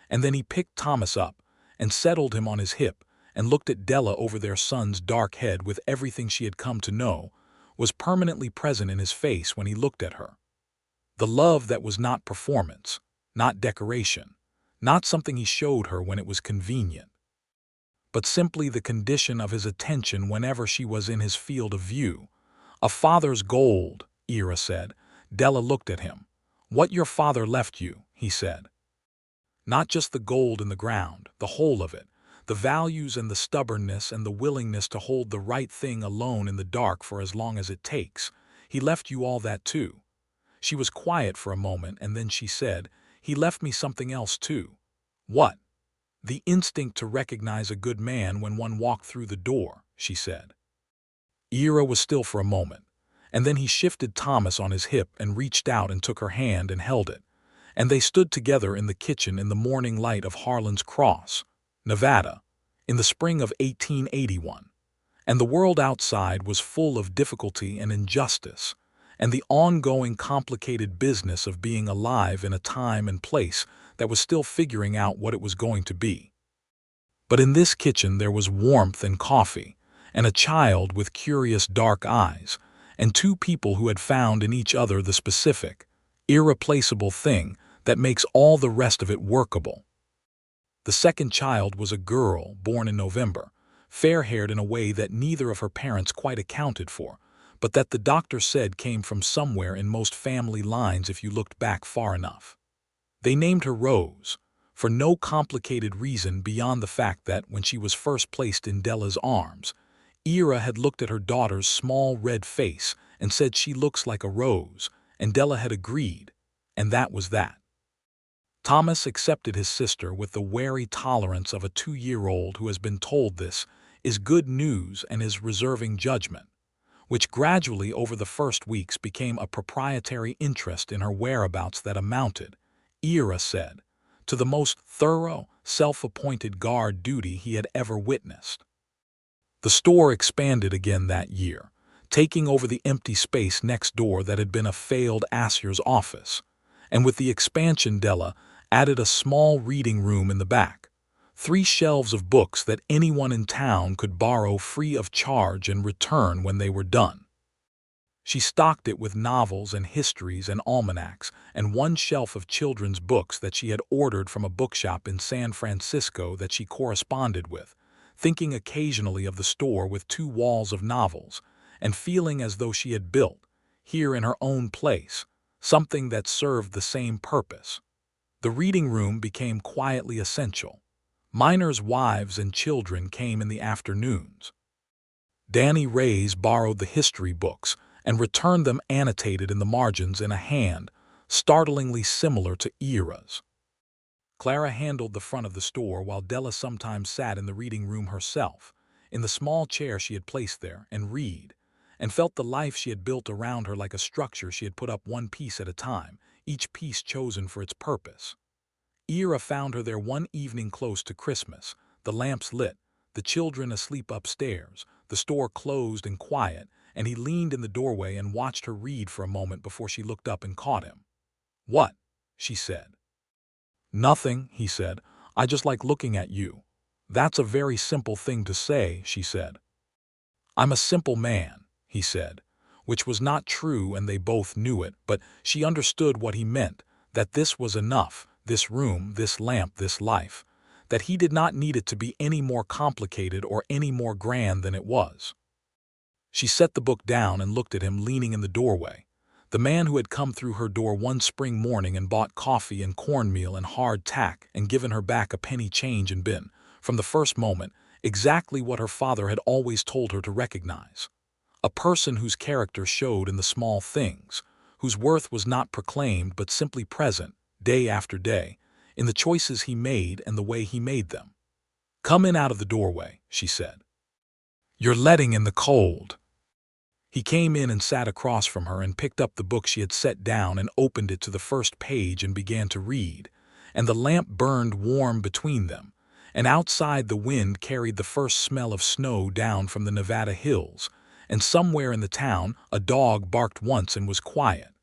And then he picked Thomas up and settled him on his hip and looked at Della over their son's dark head with everything she had come to know was permanently present in his face when he looked at her. The love that was not performance, not decoration, not something he showed her when it was convenient, but simply the condition of his attention whenever she was in his field of view. "A father's gold," Ira said. Della looked at him. "What your father left you," he said. "Not just the gold in the ground, the whole of it, the values and the stubbornness and the willingness to hold the right thing alone in the dark for as long as it takes. He left you all that too." She was quiet for a moment, and then she said, "He left me something else too." "What?" "The instinct to recognize a good man when one walked through the door," she said. Ira was still for a moment, and then he shifted Thomas on his hip and reached out and took her hand and held it, and they stood together in the kitchen in the morning light of Harlan's Cross, Nevada, in the spring of 1881, and the world outside was full of difficulty and injustice, and the ongoing complicated business of being alive in a time and place that was still figuring out what it was going to be. But in this kitchen there was warmth and coffee, and a child with curious dark eyes, and two people who had found in each other the specific, irreplaceable thing that makes all the rest of it workable. The second child was a girl born in November, fair-haired in a way that neither of her parents quite accounted for, but that the doctor said came from somewhere in most family lines if you looked back far enough. They named her Rose, for no complicated reason beyond the fact that when she was first placed in Della's arms, Ira had looked at her daughter's small red face and said she looks like a rose, and Della had agreed, and that was that. Thomas accepted his sister with the wary tolerance of a 2-year-old who has been told this is good news and is reserving judgment, which gradually over the first weeks became a proprietary interest in her whereabouts that amounted, Ira said, to the most thorough, self-appointed guard duty he had ever witnessed. The store expanded again that year, taking over the empty space next door that had been a failed assier's office, and with the expansion Della added a small reading room in the back, 3 shelves of books that anyone in town could borrow free of charge and return when they were done. She stocked it with novels and histories and almanacs, and 1 shelf of children's books that she had ordered from a bookshop in San Francisco that she corresponded with, thinking occasionally of the store with 2 walls of novels, and feeling as though she had built, here in her own place, something that served the same purpose. The reading room became quietly essential. Miners' wives and children came in the afternoons. Danny Reyes borrowed the history books and returned them annotated in the margins in a hand startlingly similar to Ira's. Clara handled the front of the store while Della sometimes sat in the reading room herself, in the small chair she had placed there, and read, and felt the life she had built around her like a structure she had put up one piece at a time, each piece chosen for its purpose. Ira found her there one evening close to Christmas, the lamps lit, the children asleep upstairs, the store closed and quiet, and he leaned in the doorway and watched her read for a moment before she looked up and caught him. "What?" she said. "Nothing," he said. "I just like looking at you." "That's a very simple thing to say," she said. "I'm a simple man," he said, which was not true and they both knew it, but she understood what he meant, that this was enough, this room, this lamp, this life, that he did not need it to be any more complicated or any more grand than it was. She set the book down and looked at him leaning in the doorway, the man who had come through her door one spring morning and bought coffee and cornmeal and hard tack and given her back a penny change and been, from the first moment, exactly what her father had always told her to recognize. A person whose character showed in the small things, whose worth was not proclaimed but simply present, day after day, in the choices he made and the way he made them. "Come in out of the doorway," she said. "You're letting in the cold." He came in and sat across from her and picked up the book she had set down and opened it to the first page and began to read, and the lamp burned warm between them, and outside the wind carried the first smell of snow down from the Nevada hills, and somewhere in the town a dog barked once and was quiet.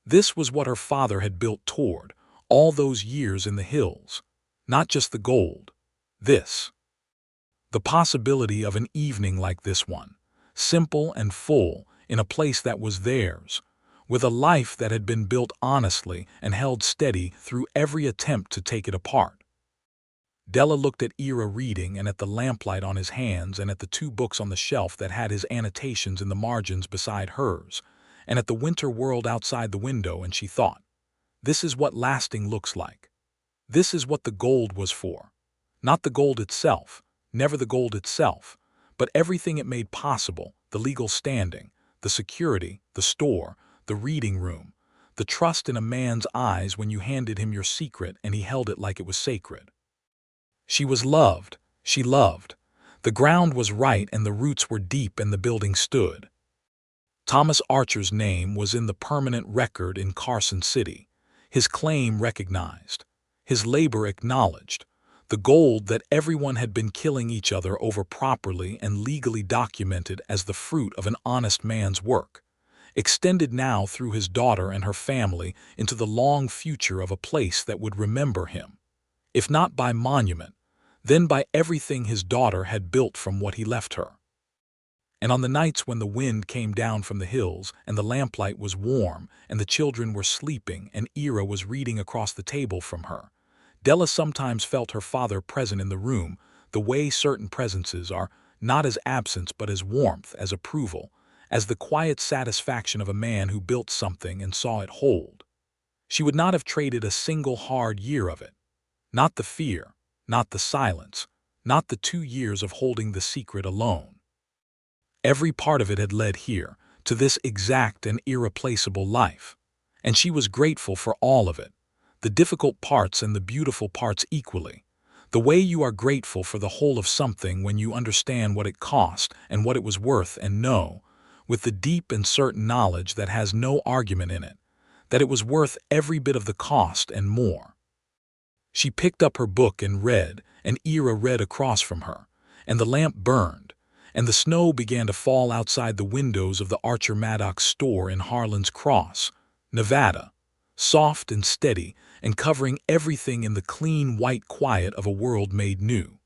This was what her father had built toward, all those years in the hills. Not just the gold. This. The possibility of an evening like this one, simple and full, in a place that was theirs, with a life that had been built honestly and held steady through every attempt to take it apart. Della looked at Ira reading and at the lamplight on his hands and at the two books on the shelf that had his annotations in the margins beside hers, and at the winter world outside the window, and she thought, this is what lasting looks like. This is what the gold was for. Not the gold itself, never the gold itself, but everything it made possible, the legal standing, the security, the store, the reading room, the trust in a man's eyes when you handed him your secret and he held it like it was sacred. She was loved. She loved. The ground was right and the roots were deep and the building stood. Thomas Archer's name was in the permanent record in Carson City, his claim recognized, his labor acknowledged, the gold that everyone had been killing each other over properly and legally documented as the fruit of an honest man's work, extended now through his daughter and her family into the long future of a place that would remember him, if not by monument, then by everything his daughter had built from what he left her. And on the nights when the wind came down from the hills and the lamplight was warm and the children were sleeping and Ira was reading across the table from her, Della sometimes felt her father present in the room, the way certain presences are, not as absence but as warmth, as approval, as the quiet satisfaction of a man who built something and saw it hold. She would not have traded a single hard year of it. Not the fear, not the silence, not the 2 years of holding the secret alone. Every part of it had led here, to this exact and irreplaceable life, and she was grateful for all of it, the difficult parts and the beautiful parts equally, the way you are grateful for the whole of something when you understand what it cost and what it was worth and know, with the deep and certain knowledge that has no argument in it, that it was worth every bit of the cost and more. She picked up her book and read, and Ira read across from her, and the lamp burned, and the snow began to fall outside the windows of the Ira Maddox store in Harlan's Cross, Nevada, soft and steady and covering everything in the clean white quiet of a world made new.